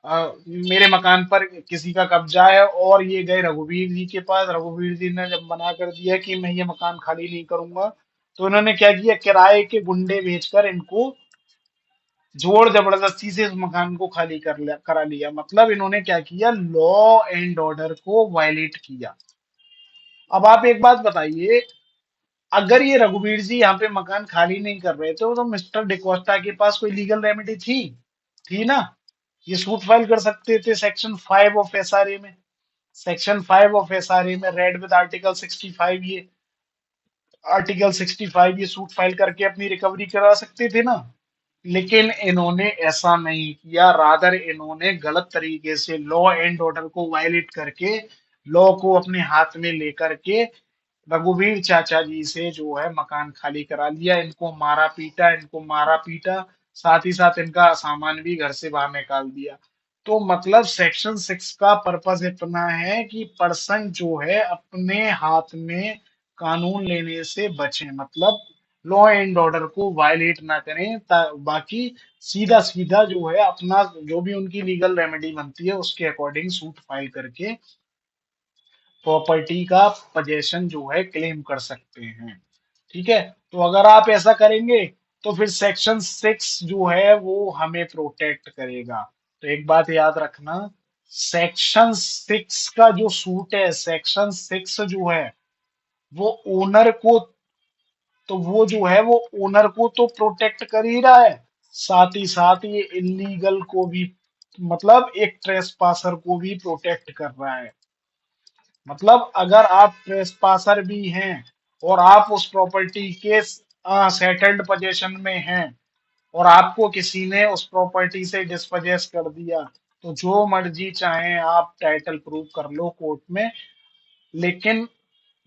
Speaker 1: मेरे मकान पर किसी का कब्जा है, और ये गए रघुवीर जी के पास। रघुवीर जी ने जब मना कर दिया कि मैं ये मकान खाली नहीं करूंगा, तो इन्होंने क्या किया, किराए के गुंडे भेजकर इनको जोर जबरदस्ती से इस मकान को खाली करा लिया। मतलब इन्होंने क्या किया, लॉ एंड ऑर्डर को वायलेट किया। अब आप एक बात बताइए, अगर ये रघुवीर जी यहाँ पे मकान खाली नहीं कर रहे थे तो मिस्टर डिकोस्टा के पास कोई लीगल रेमेडी थी ना। ये सूट फाइल कर सकते थे सेक्शन 5 ऑफ एसआरए में। सेक्शन 5 ऑफ एसआरए में रेड विद आर्टिकल 65, ये आर्टिकल 65 ये सूट फाइल करके अपनी रिकवरी करा सकते थे ना। लेकिन इन्होंने ऐसा नहीं किया, रादर इन्होंने गलत तरीके से लॉ एंड ऑर्डर को वायलेट करके लॉ को अपने हाथ में लेकर के रघुवीर चाचा जी से जो है मकान खाली करा लिया। इनको मारा पीटा, साथ ही साथ इनका सामान भी घर से बाहर निकाल दिया। तो मतलब सेक्शन 6 का पर्पस इतना है कि पर्सन जो है अपने हाथ में कानून लेने से बचे, मतलब लॉ एंड ऑर्डर को वायलेट ना करें। बाकी सीधा सीधा जो है अपना जो भी उनकी लीगल रेमेडी बनती है उसके अकॉर्डिंग सूट फाइल करके प्रॉपर्टी का पोजेशन जो है क्लेम कर सकते हैं। ठीक है। तो अगर आप ऐसा करेंगे तो फिर सेक्शन 6 जो है वो हमें प्रोटेक्ट करेगा। तो एक बात याद रखना, सेक्शन 6 का जो सूट है, सेक्शन 6 जो है वो ओनर को, तो वो जो है वो ओनर को तो प्रोटेक्ट कर ही रहा है, साथ ही साथ ये इलीगल को भी, मतलब एक ट्रेसपासर को भी प्रोटेक्ट कर रहा है। मतलब अगर आप ट्रेसपासर भी हैं और आप उस प्रॉपर्टी के सेटल्ड पोजीशन में हैं और आपको किसी ने उस प्रॉपर्टी से डिस्पोजेस कर दिया, तो जो मर्जी चाहे आप टाइटल प्रूव कर लो कोर्ट में। लेकिन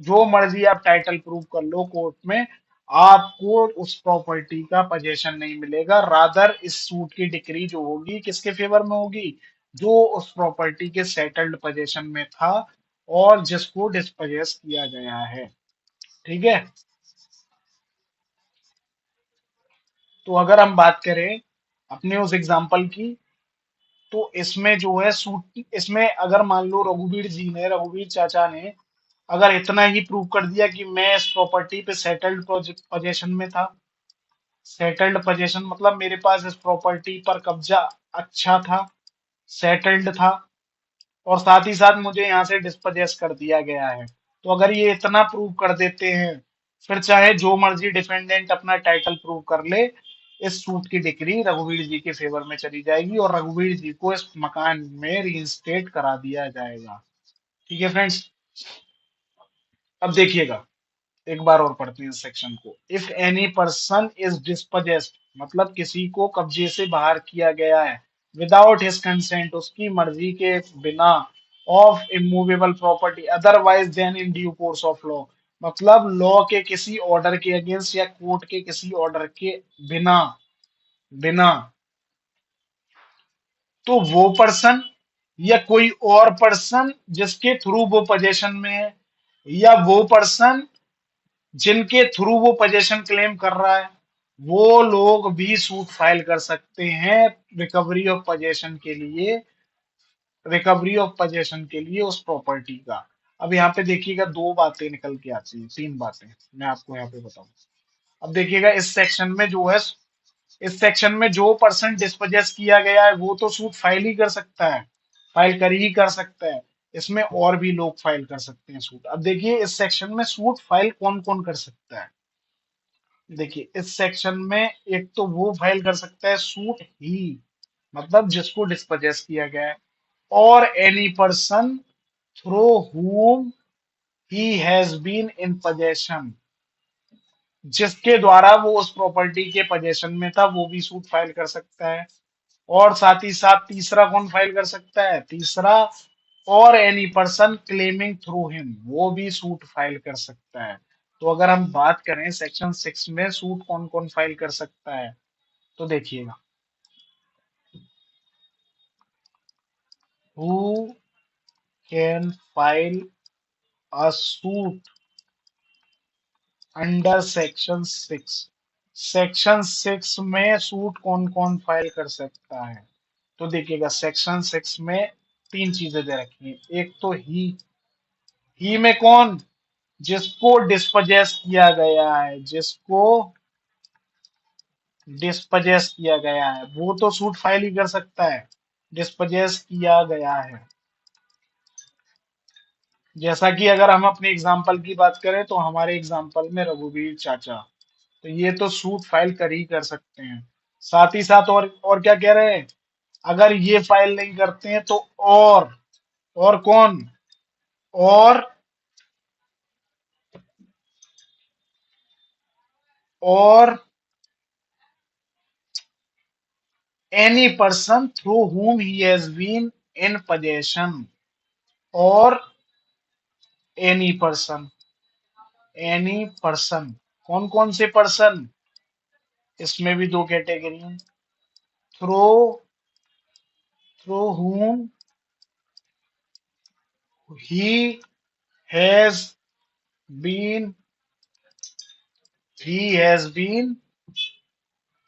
Speaker 1: जो मर्जी आप टाइटल प्रूव कर लो कोर्ट में, आपको उस प्रॉपर्टी का पोजेशन नहीं मिलेगा। रादर इस सूट की डिक्री जो होगी किसके फेवर में होगी, जो उस प्रॉपर्टी के सेटल्ड पोजेशन में था और जिसको डिस्पोजेस किया गया है। ठीक है। तो अगर हम बात करें अपने उस एग्जांपल की, तो इसमें जो है सूट, इसमें अगर मान लो रघुवीर चाचा ने अगर इतना ही प्रूव कर दिया कि मैं इस प्रॉपर्टी पे सेटल्ड पोजेशन में था, सेटल्ड पोजेशन मतलब मेरे पास इस प्रॉपर्टी पर कब्जा अच्छा था, सेटल्ड था, और साथ ही साथ मुझे यहाँ से डिस्पोजेस कर दिया गया है। तो अगर ये इतना प्रूव कर देते हैं, फिर चाहे जो मर्जी डिफेंडेंट अपना टाइटल प्रूव कर ले, इस सूट की डिक्री रघुवीर जी के फेवर में चली जाएगी और रघुवीर जी को इस मकान में रीइंस्टेट करा दिया जाएगा। ठीक है फ्रेंड्स। अब देखिएगा, एक बार और पढ़ते हैं इस सेक्शन को। If any person is dispossessed, मतलब किसी को कब्जे से बाहर किया गया है, विदाउट हिज कंसेंट, उसकी मर्जी के बिना, of immovable property otherwise than in due course of law, मतलब लॉ के किसी ऑर्डर के अगेंस्ट या कोर्ट के किसी ऑर्डर के बिना, बिना, तो वो पर्सन या कोई और पर्सन जिसके थ्रू वो पोजेशन में है, या वो पर्सन जिनके थ्रू वो पोजीशन क्लेम कर रहा है, वो लोग भी सूट फाइल कर सकते हैं रिकवरी ऑफ पोजीशन के लिए, रिकवरी ऑफ पोजीशन के लिए उस प्रॉपर्टी का। अब यहाँ पे देखिएगा दो बातें निकल के आती हैं, तीन बातें मैं आपको यहाँ पे बताऊं। अब देखिएगा इस सेक्शन में जो पर्सन डिस्पोजेस किया गया है वो तो सूट फाइल ही कर सकता है, फाइल कर ही कर सकता है। इसमें और भी लोग फाइल कर सकते हैं सूट। अब देखिए इस सेक्शन में सूट फाइल कौन कौन कर सकता है। देखिए इस सेक्शन में एक तो वो फाइल कर सकता है सूट ही, मतलब जिसको डिस्पोजेस किया गया है, और any person through whom he has been in possession, जिसके द्वारा वो उस प्रॉपर्टी के पोजेशन में था वो भी सूट फाइल कर सकता है। और साथ ही साथ तीसरा कौन फाइल कर सकता है, तीसरा, और any person claiming through him, वो भी सूट फाइल कर सकता है। तो अगर हम बात करें सेक्शन 6 में सूट कौन कौन फाइल कर सकता है, तो देखिएगा, who can file a suit under section 6। Section 6 में सूट कौन कौन फाइल कर सकता है, तो देखिएगा सेक्शन 6 में तीन चीजें दे रखी हैं। एक तो ही में कौन, जिसको डिस्पोजेस किया गया है, जिसको डिस्पोजेस किया गया है वो तो सूट फाइल ही कर सकता है, डिस्पोजेस किया गया है। जैसा कि अगर हम अपने एग्जाम्पल की बात करें तो हमारे एग्जाम्पल में रघुवीर चाचा, तो ये तो सूट फाइल कर ही कर सकते हैं। साथ ही साथ और क्या कह रहे हैं, अगर ये फाइल नहीं करते हैं तो और कौन, और और any person through whom he has been in possession, और एनी पर्सन कौन कौन से पर्सन, इसमें भी दो कैटेगरी हैं। Through through whom he has been he has been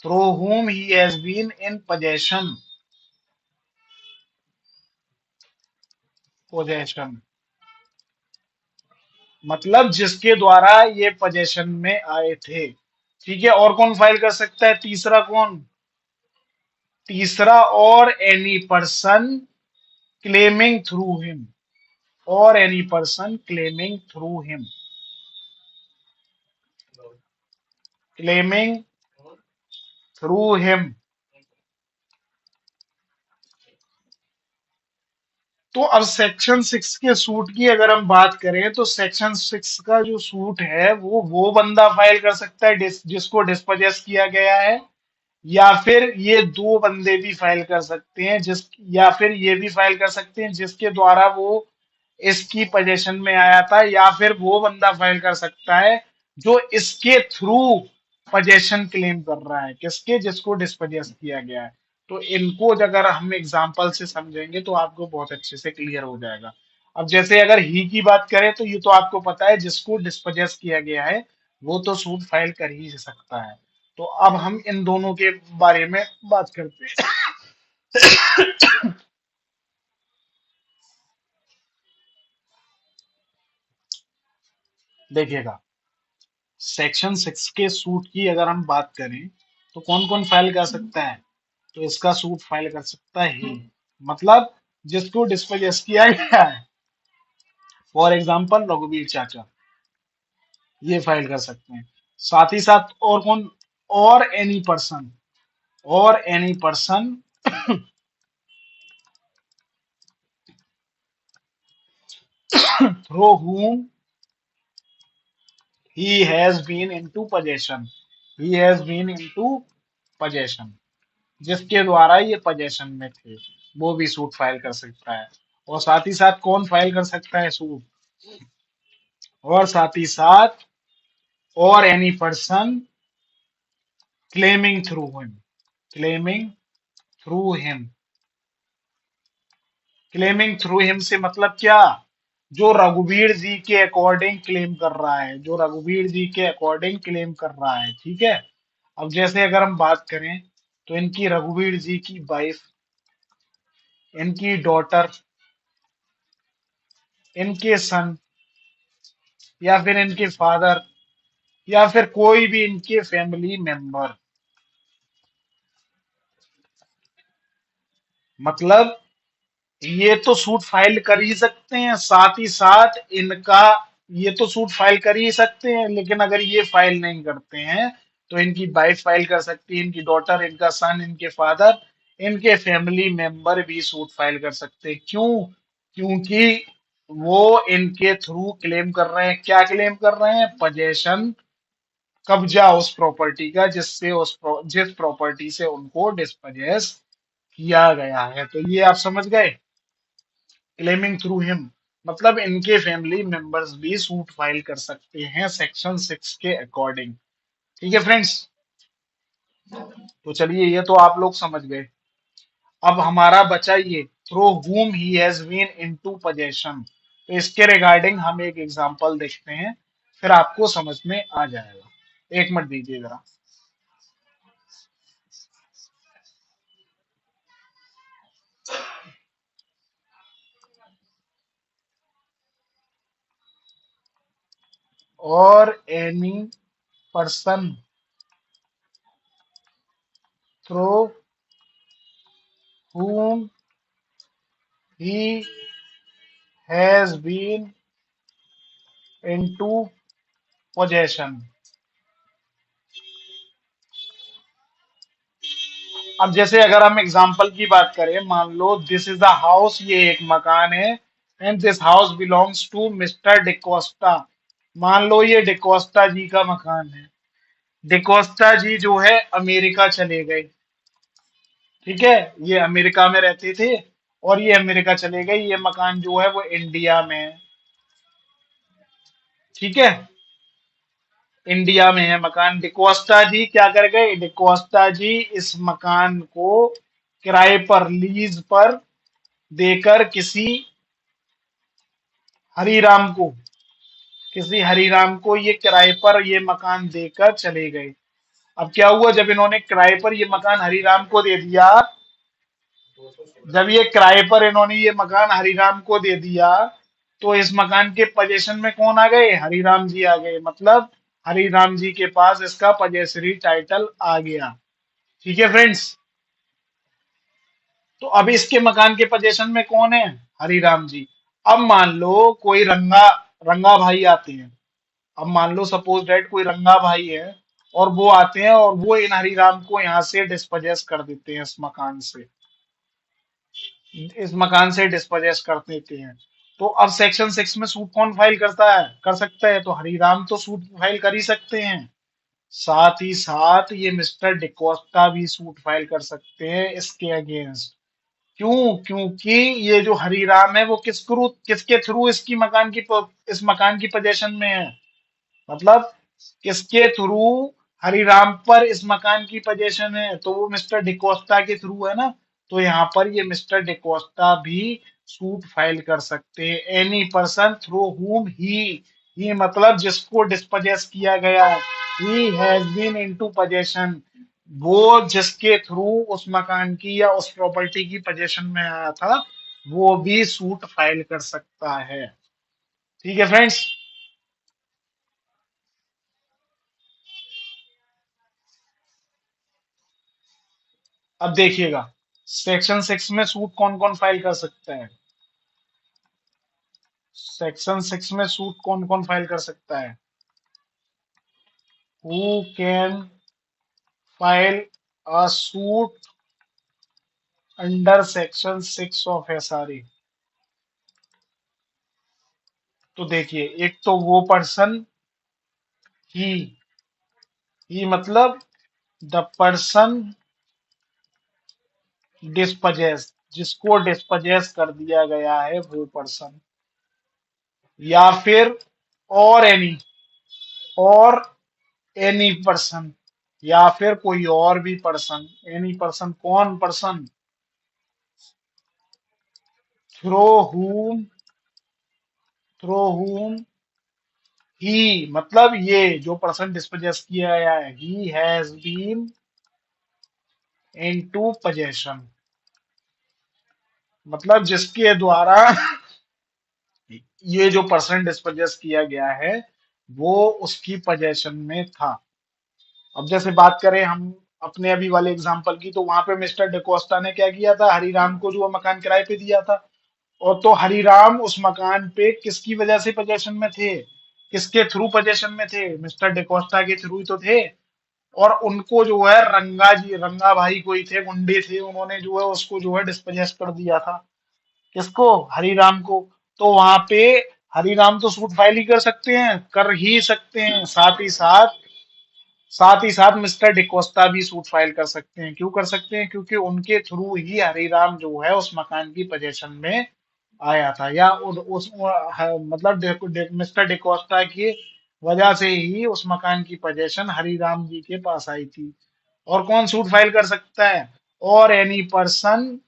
Speaker 1: through whom he has been in possession मतलब जिसके द्वारा ये पोजेशन में आए थे। ठीक है, और कौन फाइल कर सकता है, तीसरा कौन, तीसरा और any person claiming through him, और any person claiming through him, claiming through him. तो अब सेक्शन 6 के सूट की अगर हम बात करें तो सेक्शन 6 का जो सूट है वो बंदा फाइल कर सकता है जिसको डिस्पोजेस किया गया है, या फिर ये दो बंदे भी फाइल कर सकते हैं या फिर ये भी फाइल कर सकते हैं जिसके द्वारा वो इसकी पोजेशन में आया था, या फिर वो बंदा फाइल कर सकता है जो इसके थ्रू पोजेशन क्लेम कर रहा है, किसके, जिसको डिस्पोजेस किया गया है। तो इनको अगर हम एग्जांपल से समझेंगे तो आपको बहुत अच्छे से क्लियर हो जाएगा। अब जैसे अगर ही की बात करें तो ये तो आपको पता है, जिसको डिस्पोजेस किया गया है वो तो सूट फाइल कर ही सकता है। तो अब हम इन दोनों के बारे में बात करते हैं। देखिएगा, सेक्शन 6 के सूट की अगर हम बात करें तो कौन कौन फाइल कर सकता है, तो इसका सूट फाइल कर सकता है ही, मतलब जिसको डिस्पोजेस किया गया है, फॉर एग्जाम्पल रघुवीर चाचा, ये फाइल कर सकते हैं। साथ ही साथ और कौन, और एनी पर्सन, और any person through whom he has been into possession, he has been into possession, जिसके द्वारा ये पोजेशन में थे, वो भी सूट फाइल कर सकता है। और साथ ही साथ कौन फाइल कर सकता है सूट, और साथ ही साथ और any person claiming through him, claiming through him, claiming through him से मतलब क्या, जो रघुवीर जी के अकॉर्डिंग क्लेम कर रहा है, जो रघुवीर जी के अकॉर्डिंग क्लेम कर रहा है। ठीक है, अब जैसे अगर हम बात करें तो इनकी रघुवीर जी की वाइफ, इनकी डॉटर, इनके सन, या फिर इनके फादर, या फिर कोई भी इनके फैमिली मेंबर, मतलब ये तो सूट फाइल कर ही सकते हैं। साथ ही साथ इनका, ये तो सूट फाइल कर ही सकते हैं, लेकिन अगर ये फाइल नहीं करते हैं तो इनकी वाइफ फाइल कर सकती है, इनकी डॉटर, इनका सन, इनके फादर, इनके फैमिली मेंबर भी सूट फाइल कर सकते हैं। क्यों, क्योंकि वो इनके थ्रू क्लेम कर रहे हैं, क्या क्लेम कर रहे हैं, पोजेशन, कब्जा उस प्रॉपर्टी का जिस प्रॉपर्टी से उनको डिस्पोजेस किया गया है। तो ये आप समझ गए, क्लेमिंग थ्रू हिम मतलब इनके फैमिली मेंबर्स भी सूट फाइल कर सकते हैं सेक्शन 6 के अकॉर्डिंग। ठीक है फ्रेंड्स, तो चलिए ये तो आप लोग समझ गए। अब हमारा बचा ये, through whom he has been into possession, तो इसके रिगार्डिंग हम एक एग्जांपल देखते हैं, फिर आपको समझ में आ जाएगा। एक मिनट दीजिए जरा। और any person through whom he has been into possession. अब जैसे अगर हम एग्जांपल की बात करें, मान लो दिस इज द हाउस, ये एक मकान है, and this house belongs to mister D'Costa. मान लो ये डिकोस्टा जी का मकान है। डिकोस्टा जी जो है अमेरिका चले गए। ठीक है, ये अमेरिका में रहते थे और ये अमेरिका चले गए। ये मकान जो है वो इंडिया में है। ठीक है, इंडिया में है मकान। डिकोस्टा जी क्या कर गए? डिकोस्टा जी इस मकान को किराए पर, लीज पर देकर हरीराम को किसी हरीराम को ये किराए पर ये मकान देकर चले गए। अब क्या हुआ, जब इन्होंने किराए पर ये मकान हरीराम को दे दिया, जब ये किराए पर इन्होंने ये मकान हरिराम को दे दिया, तो इस मकान के पोजेशन में कौन आ गए? हरिराम जी आ गए। मतलब हरिराम जी के पास इसका पजेसरी टाइटल आ गया। ठीक है फ्रेंड्स, तो अब इसके मकान के पोजेशन में कौन है? हरिराम जी। अब मान लो कोई रंगा रंगा भाई आते हैं। अब मान लो सपोज डेट कोई रंगा भाई है, और वो आते हैं और वो इन हरिराम को यहाँ से डिस्पोजेस कर देते हैं, इस मकान से डिस्पोजेस कर देते हैं। तो अब सेक्शन 6 में सूट कौन फाइल कर सकता है? तो हरिराम तो सूट फाइल कर ही सकते हैं, साथ ही साथ ये मिस्टर डिकोस्टा भी सूट फाइल कर सकते हैं इसके अगेंस्ट। क्यों? क्योंकि ये जो हरिराम है वो किसके थ्रू इस मकान की पोजेशन में है। मतलब किसके थ्रू? हरिराम पर इस मकान की पोजीशन है, तो वो मिस्टर डिकोस्टा के थ्रू है ना। तो यहाँ पर ये मिस्टर डिकोस्टा भी सूट फाइल कर सकते हैं। एनी पर्सन थ्रू हुम ही मतलब जिसको डिस्पोजेस किया गया है, he has been into possession, वो जिसके थ्रू उस मकान की या उस प्रॉपर्टी की पोजेशन में आया था, वो भी सूट फाइल कर सकता है। ठीक है फ्रेंड्स। अब देखिएगा, सेक्शन 6 में सूट कौन कौन फाइल कर सकता है? सेक्शन 6 में सूट कौन कौन फाइल कर सकता है? Who can file a suit under section 6 of SRA? तो देखिए, एक तो वो पर्सन, ही ही मतलब द पर्सन डिस्पजेस, जिसको डिस्पजेस कर दिया गया है वो पर्सन, या फिर और और एनी पर्सन, या फिर कोई और भी पर्सन। एनी पर्सन, कौन पर्सन? थ्रो हुम थ्रो हुम ही मतलब ये जो पर्सन डिस्पोजेस किया गया है, he has been into possession, मतलब जिसके द्वारा ये जो पर्सन डिस्पोजेस किया गया है वो उसकी पोजेशन में था। अब जैसे बात करें हम अपने अभी वाले एग्जांपल की, तो वहां पे मिस्टर डिकोस्टा ने क्या किया था? हरिराम को जो वो मकान किराए पे दिया था। और तो हरिराम उस मकान पे किसकी वजह से पोजेशन में थे? किसके थ्रू पोजेशन में थे? मिस्टर डिकोस्टा के थ्रू ही तो थे। और उनको जो है रंगा भाई कोई थे, गुंडे थे, उन्होंने जो है उसको जो है डिस्पोजेस कर दिया था। किसको? हरिराम को। तो वहां पे हरिराम तो सूट फाइल ही कर ही सकते हैं, साथ ही साथ मिस्टर डिकोस्टा भी सूट फाइल कर सकते हैं। क्यों कर सकते हैं? क्योंकि उनके थ्रू ही हरिराम जो है उस मकान की पोजेशन में आया था, या मतलब मिस्टर डिकोस्टा की वजह से ही उस मकान की पोजेशन हरिराम जी के पास आई थी। और कौन सूट फाइल कर सकता है? और any person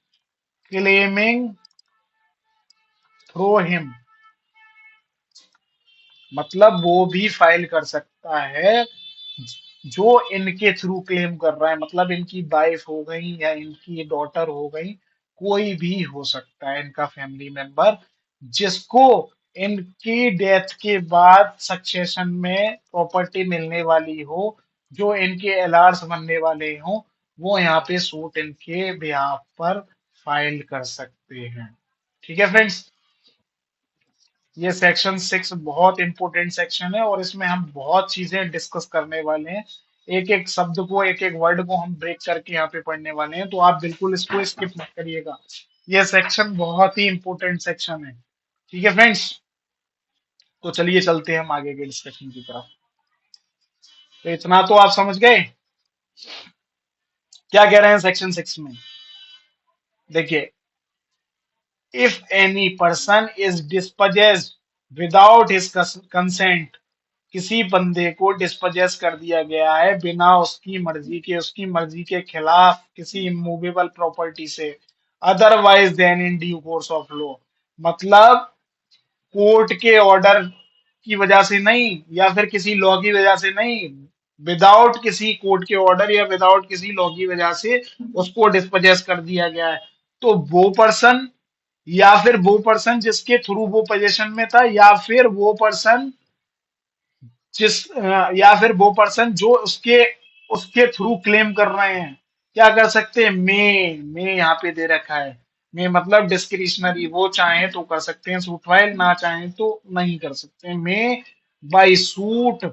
Speaker 1: claiming through him, मतलब वो भी फाइल कर सकता है जो इनके थ्रू क्लेम कर रहा है। मतलब इनकी वाइफ हो गई या इनकी डॉटर हो गई, कोई भी हो सकता है इनका फैमिली मेंबर, जिसको इनकी डेथ के बाद सक्सेशन में प्रॉपर्टी मिलने वाली हो, जो इनके एलार्स बनने वाले हो, वो यहाँ पे सूट इनके बिहाफ पर फाइल कर सकते हैं। ठीक है फ्रेंड्स। ये सेक्शन 6 बहुत इंपॉर्टेंट सेक्शन है और इसमें हम बहुत चीजें डिस्कस करने वाले हैं। एक एक शब्द को, एक एक वर्ड को हम ब्रेक करके यहाँ पे पढ़ने वाले हैं, तो आप बिल्कुल इसको स्किप मत करिएगा। ये सेक्शन बहुत ही इंपॉर्टेंट सेक्शन है। ठीक है फ्रेंड्स, तो चलिए चलते हैं हम आगे के डिस्कशन की तरफ। तो इतना तो आप समझ गए क्या कह रहे हैं सेक्शन 6 में। देखिए, if any person is dispossessed without his consent, किसी बंदे को डिस्पजेस कर दिया गया है बिना उसकी मर्जी के, उसकी मर्जी के खिलाफ, किसी इमूवेबल प्रॉपर्टी से, otherwise than in due course of law, मतलब कोर्ट के ऑर्डर की वजह से नहीं या फिर किसी लॉ की वजह से नहीं, विदाउट किसी कोर्ट के ऑर्डर या विदाउट किसी लॉ की वजह से उसको डिस्पोजेस कर दिया गया है, तो वो पर्सन, या फिर वो पर्सन जिसके थ्रू वो पोजेशन में था, या फिर वो पर्सन या फिर वो पर्सन जो उसके उसके थ्रू क्लेम कर रहे हैं, क्या कर सकते हैं, मे यहाँ पे दे रखा है। मे मतलब डिस्क्रिशनरी, वो चाहे तो कर सकते हैं सूट फाइल, ना चाहे तो नहीं कर सकते। May by suit,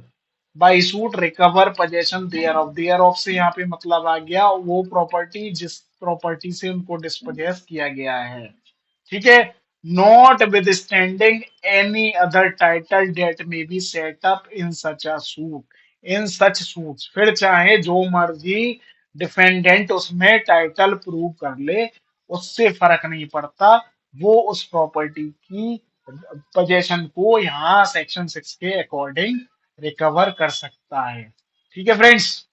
Speaker 1: by suit recover possession thereof, thereof से यहाँ पे मतलब आ गया वो प्रॉपर्टी जिस प्रॉपर्टी से उनको डिस्पोजेस किया गया है। ठीक है, notwithstanding any other title that may be set up in such a suit, in such suit, फिर चाहे जो मर्जी डिफेंडेंट उसमें टाइटल प्रूव कर ले, उससे फर्क नहीं पड़ता, वो उस प्रॉपर्टी की पोजेशन को यहाँ सेक्शन 6 के अकॉर्डिंग रिकवर कर सकता है। ठीक है फ्रेंड्स,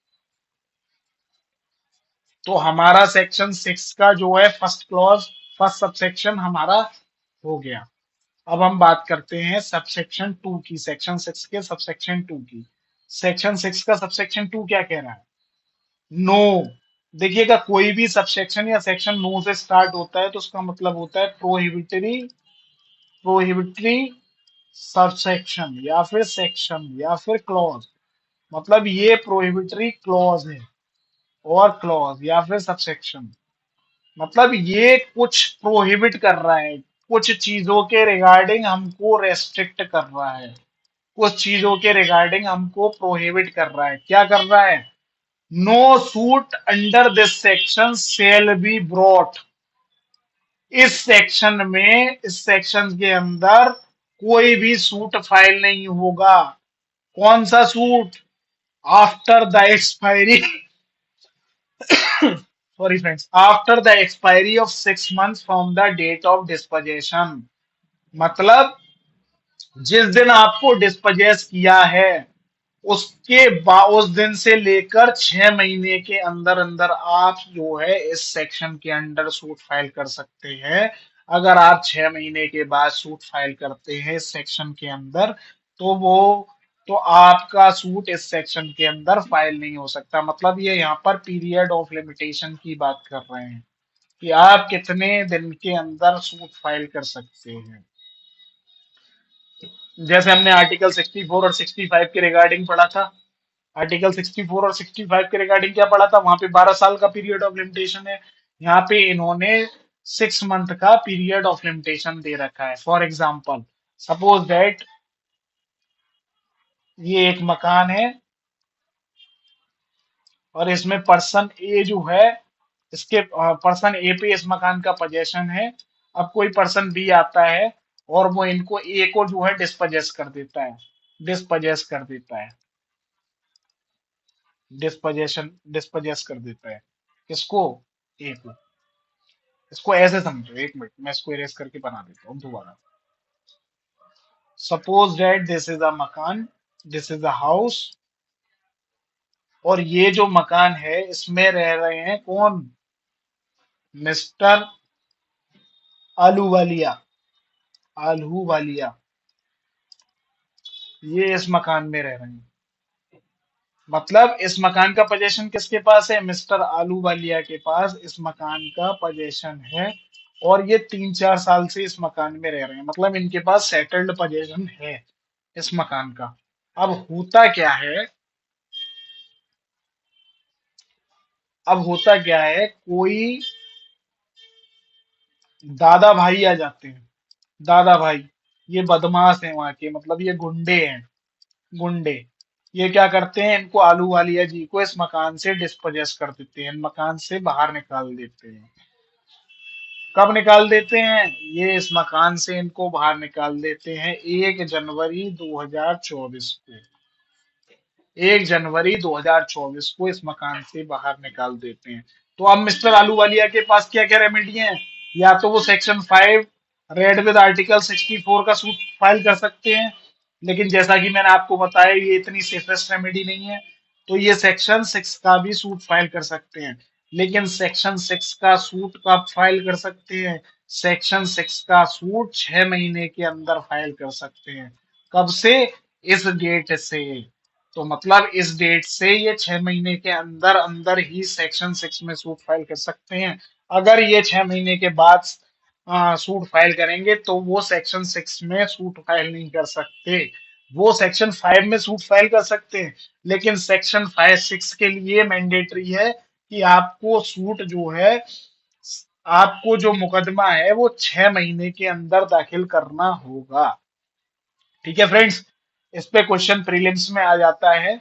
Speaker 1: तो हमारा सेक्शन 6 का जो है फर्स्ट क्लॉज, फर्स्ट सबसेक्शन हमारा हो गया। अब हम बात करते हैं सबसेक्शन 2 की, सेक्शन 6 के सबसेक्शन 2 की। सेक्शन 6 का सबसेक्शन 2 क्या कह रहा है, नो। देखिएगा, कोई भी सबसेक्शन या सेक्शन नो से स्टार्ट होता है तो उसका मतलब होता है प्रोहिबिटरी, प्रोहिबिटरी सबसेक्शन या फिर सेक्शन या फिर क्लॉज, मतलब ये प्रोहिबिटरी क्लॉज है, और क्लॉज या फिर सबसेक्शन, मतलब ये कुछ प्रोहिबिट कर रहा है, कुछ चीजों के रिगार्डिंग हमको रेस्ट्रिक्ट कर रहा है, कुछ चीजों के रिगार्डिंग हमको प्रोहिबिट कर रहा है। क्या कर रहा है, no suit under this section shall be brought, इस सेक्शन में, इस सेक्शन के अंदर कोई भी सूट फाइल नहीं होगा। कौन सा suit, after the expiry, sorry friends, after the expiry of 6 months from the date of dispossession, मतलब जिस दिन आपको डिस्पोजेस किया है उस दिन से लेकर 6 महीने के अंदर अंदर आप जो है इस सेक्शन के अंडर सूट फाइल कर सकते हैं। अगर आप 6 महीने के बाद सूट फाइल करते हैं इस सेक्शन के अंदर, तो वो, तो आपका सूट इस सेक्शन के अंदर फाइल नहीं हो सकता। मतलब ये यहाँ पर पीरियड ऑफ लिमिटेशन की बात कर रहे हैं कि आप कितने दिन के अंदर सूट फाइल कर सकते हैं। जैसे हमने आर्टिकल 64 और 65 के रिगार्डिंग पढ़ा था, आर्टिकल 64 और 65 के रिगार्डिंग क्या पढ़ा था, वहां पे 12 साल का पीरियड ऑफ लिमिटेशन है। यहाँ पे इन्होंने 6 मंथ का पीरियड ऑफ लिमिटेशन दे रखा है। फॉर एग्जाम्पल, सपोज दैट ये एक मकान है और इसमें पर्सन ए जो है, इसके पर्सन ए पे इस मकान का पोजेशन है। अब कोई पर्सन बी आता है और वो इनको ए को जो है डिस्पोजेस कर देता है, डिस्पोजेस कर देता है, डिस्पोजेशन, डिस्पोजेस कर देता है, किसको, ए को। इसको ऐसे समझो, एक मिनट मैं इसको इरेज करके बना देता हूँ दोबारा। सपोज दैट दिस इज अ मकान, दिस इज अ हाउस, और ये जो मकान है इसमें रह रहे हैं कौन, मिस्टर आलूवालिया, आलूवालिया, ये इस मकान में रह रहे हैं। मतलब इस मकान का पोजेशन किसके पास है, मिस्टर आलूवालिया के पास इस मकान का पोजेशन है, और ये 3-4 साल से इस मकान में रह रहे हैं, मतलब इनके पास सेटल्ड पोजेशन है इस मकान का। अब होता क्या है, अब होता क्या है, कोई दादा भाई आ जाते हैं, दादा भाई, ये बदमाश है वहां के, मतलब ये गुंडे हैं, गुंडे। ये क्या करते हैं, इनको आलू वालिया जी को इस मकान से डिस्पोजेस कर देते हैं, मकान से बाहर निकाल देते हैं। कब निकाल देते हैं, ये इस मकान से इनको बाहर निकाल देते हैं 1 जनवरी 2024 को। 1 जनवरी 2024 को इस मकान से बाहर निकाल देते हैं। तो अब मिस्टर आलूवालिया के पास क्या क्या रेमेडी है, या तो वो सेक्शन 5 रेड विद आर्टिकल 64 का सूट फाइल कर सकते हैं, लेकिन जैसा कि मैंने आपको बताया ये इतनी सेफेस्ट रेमेडी नहीं है। तो ये सेक्शन 6 का भी सूट फाइल कर सकते हैं, लेकिन सेक्शन 6 का सूट कब फाइल कर सकते हैं, सेक्शन 6 का सूट 6 महीने के अंदर फाइल कर सकते हैं। कब से, इस डेट से। तो मतलब इस डेट से ये 6 महीने के अंदर अंदर ही सेक्शन 6 में सूट फाइल कर सकते हैं। अगर ये 6 महीने के बाद सूट फाइल करेंगे तो वो सेक्शन 6 में सूट फाइल नहीं कर सकते, वो सेक्शन 5 में सूट फाइल कर सकते हैं। लेकिन सेक्शन 5 6 के लिए मैंडेटरी है कि आपको सूट जो है, आपको जो मुकदमा है वो 6 महीने के अंदर दाखिल करना होगा। ठीक है फ्रेंड्स, इस पे क्वेश्चन प्रीलिम्स में आ जाता है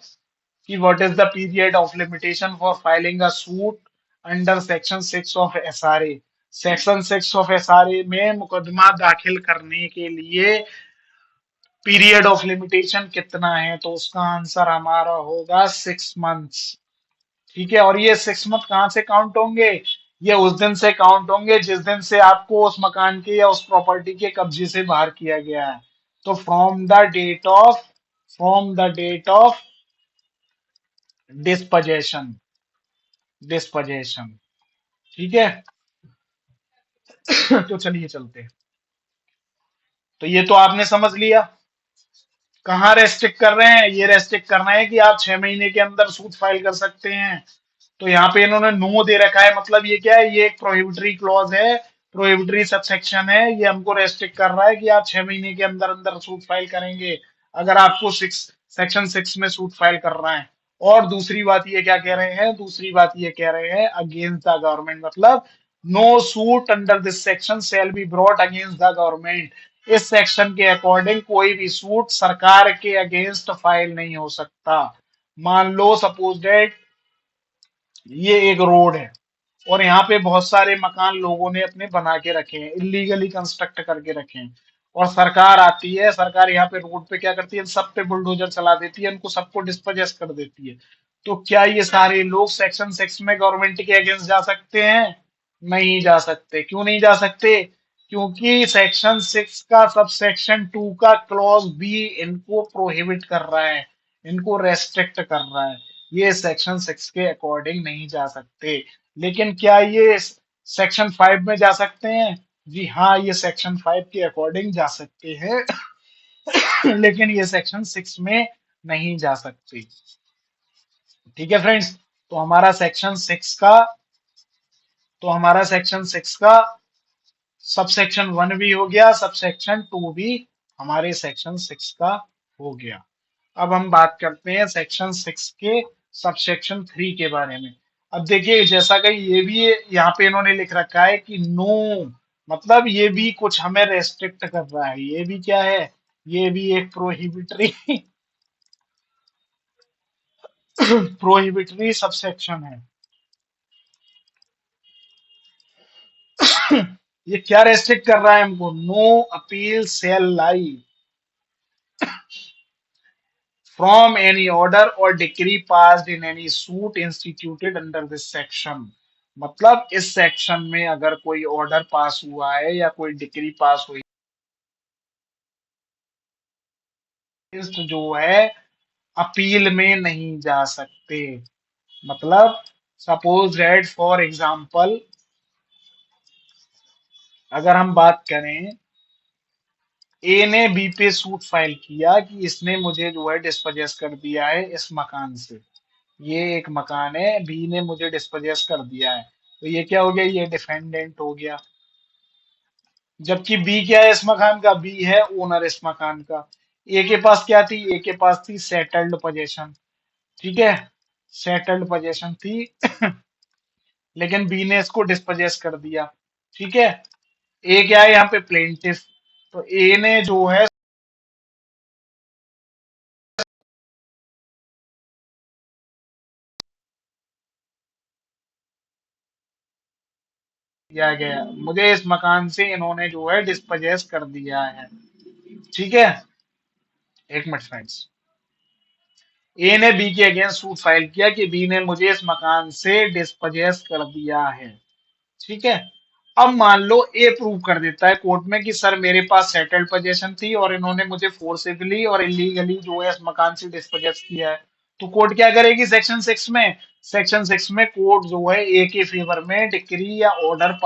Speaker 1: कि what is the period of limitation for filing a suit under section 6 of SRA. Section 6 of SRA में मुकदमा दाखिल करने के लिए पीरियड ऑफ लिमिटेशन कितना है, तो उसका आंसर हमारा होगा 6 मंथ्स। ठीक है, और ये 6 मंथ कहाँ से काउंट होंगे, ये उस दिन से काउंट होंगे जिस दिन से आपको उस मकान के या उस प्रॉपर्टी के कब्जे से बाहर किया गया है। तो फ्रॉम द डेट ऑफ डिस्पजेशन, डिस्पजेशन। ठीक है। तो चलिए चलते हैं। तो ये तो आपने समझ लिया, कहाँ रेस्ट्रिक्ट कर रहे हैं, ये रेस्ट्रिक्ट करना है कि आप 6 महीने के अंदर सूट फाइल कर सकते हैं। तो यहाँ पे इन्होंने नो दे रखा है, मतलब ये क्या है, ये एक प्रोहिबिटरी क्लॉज है, प्रोहिबिटरी सबसेक्शन है, ये हमको रेस्ट्रिक्ट कर रहा है कि आप 6 महीने के अंदर अंदर सूट फाइल करेंगे अगर आपको सेक्शन 6 में सूट फाइल करना है। और दूसरी बात ये क्या कह रहे हैं, दूसरी बात ये कह रहे हैं अगेंस्ट द गवर्नमेंट, मतलब no suit under this section shall be brought against the government. इस सेक्शन के अकॉर्डिंग कोई भी सूट सरकार के अगेंस्ट फाइल नहीं हो सकता। मान लो सपोज डेट ये एक रोड है और यहाँ पे बहुत सारे मकान लोगों ने अपने बना के रखे हैं, इलीगली कंस्ट्रक्ट करके रखे हैं, और सरकार आती है, सरकार यहाँ पे रोड पे क्या करती है, सब पे बुलडोजर चला देती है, उनको सबको डिस्पोजेस कर देती है। तो क्या ये सारे लोग सेक्शन 6 में गवर्नमेंट के अगेंस्ट जा सकते हैं, नहीं जा सकते। क्यों नहीं जा सकते, क्योंकि सेक्शन 6 का सब सेक्शन 2 का क्लॉज 2 इनको प्रोहिबिट कर रहा है, इनको रेस्ट्रिक्ट कर रहा है, ये सेक्शन 6 के अकॉर्डिंग नहीं जा सकते। लेकिन क्या ये सेक्शन 5 में जा सकते हैं, जी हाँ, ये सेक्शन 5 के अकॉर्डिंग जा सकते हैं। लेकिन ये सेक्शन 6 में नहीं जा सकते। ठीक है फ्रेंड्स, तो हमारा सेक्शन 6 का सबसेक्शन 1 भी हो गया, सबसेक्शन 2 भी हमारे सेक्शन 6 का हो गया। अब हम बात करते हैं सेक्शन 6 के सबसेक्शन 3 के बारे में। अब देखिए, जैसा कि ये भी यहाँ पे इन्होंने लिख रखा है कि नो, मतलब ये भी कुछ हमें रेस्ट्रिक्ट कर रहा है, ये भी क्या है, ये भी एक प्रोहिबिटरी प्रोहिबिटरी सबसेक्शन है। ये क्या रेस्ट्रिक्ट कर रहा है हमको, no appeal shall lie from any order or decree passed in any suit instituted under this section। मतलब इस सेक्शन में अगर कोई ऑर्डर पास हुआ है या कोई डिक्री पास हुई है, जो है अपील में नहीं जा सकते। मतलब सपोज दैट फॉर एग्जांपल, अगर हम बात करें, ए ने बी पे सूट फाइल किया कि इसने मुझे जो है डिस्पोजेस कर दिया है इस मकान से, ये एक मकान है, बी ने मुझे डिस्पोजेस कर दिया है, तो ये क्या हो गया, ये डिफेंडेंट हो गया। जबकि बी क्या है इस मकान का, बी है ओनर इस मकान का। ए के पास क्या थी, ए के पास थी सेटल्ड पोजेशन। ठीक है, सेटल्ड पोजेशन थी, लेकिन बी ने इसको डिस्पोजेस कर दिया। ठीक है, ए क्या है यहाँ पे प्लेंटिफ, तो ए ने जो है दिया गया, मुझे इस मकान से इन्होंने जो है डिस्पजेस कर दिया है। ठीक है, एक मिनट फ्रेंड्स। ए ने बी के अगेंस्ट सूट फाइल किया कि बी ने मुझे इस मकान से डिस्पजेस कर दिया है। ठीक है, अब मान लो ए प्रूव कर देता है कोर्ट में कि सर मेरे पास सेटल्ड पोजीशन थी और इन्होंने मुझे फोर्सिबली और इलीगली जो है इस मकान से डिस्पोजेस किया है। तो कोर्ट क्या करेगी सेक्शन सिक्स में? सेक्शन सिक्स में कोर्ट जो है ए के फेवर में डिक्री या ऑर्डर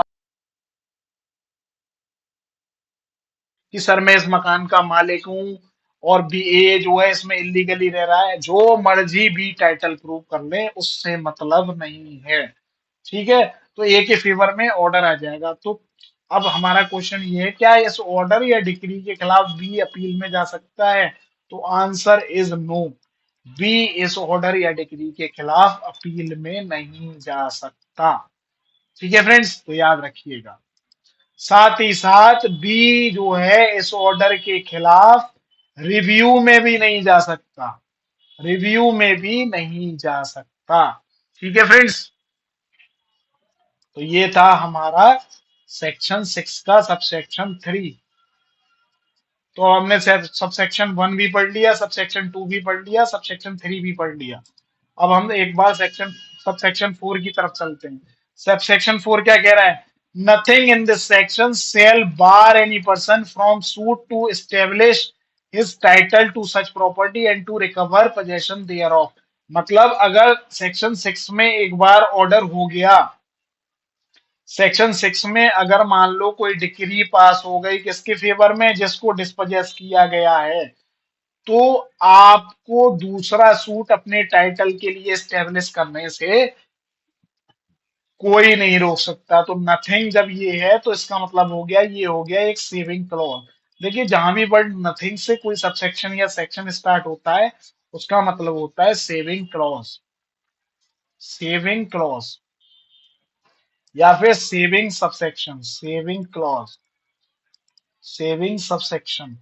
Speaker 1: कि सर मैं इस मकान का मालिक हूं और बी ए जो है इसमें इलीगली रह रहा है, जो मर्जी भी टाइटल प्रूव कर ले उससे मतलब नहीं है। ठीक है, तो ए के फेवर में ऑर्डर आ जाएगा। तो अब हमारा क्वेश्चन ये है, क्या इस ऑर्डर या डिक्री के खिलाफ बी अपील में जा सकता है? तो आंसर इज नो। बी इस ऑर्डर या डिक्री के खिलाफ अपील में नहीं जा सकता। ठीक है फ्रेंड्स, तो याद रखिएगा। साथ ही साथ बी जो है इस ऑर्डर के खिलाफ रिव्यू में भी नहीं जा सकता। रिव्यू में भी नहीं जा सकता। ठीक है फ्रेंड्स, तो ये था हमारा सेक्शन सिक्स का सबसेक्शन थ्री। तो हमने सब सेक्शन वन भी पढ़ लिया, सब सेक्शन टू भी पढ़ लिया, सब सेक्शन थ्री भी पढ़ लिया। अब हम एक बार सब सेक्शन फोर की तरफ चलते हैं। सब सेक्शन फोर क्या कह रहा है? Nothing in this section shall bar any person from suit to establish his title to such property and to recover possession thereof. मतलब अगर सेक्शन सिक्स में एक बार ऑर्डर हो गया, सेक्शन सिक्स में अगर मान लो कोई डिक्री पास हो गई किसके फेवर में? जिसको डिस्पोजेस किया गया है, तो आपको दूसरा सूट अपने टाइटल के लिए स्टेब्लिश करने से कोई नहीं रोक सकता। तो नथिंग जब ये है तो इसका मतलब हो गया, ये हो गया एक सेविंग क्लॉज। देखिए जहां भी वर्ड नथिंग से कोई सबसेक्शन या सेक्शन स्टार्ट होता है उसका मतलब होता है सेविंग क्लॉज। सेविंग क्लॉज या फिर saving subsection, saving clause, saving subsection.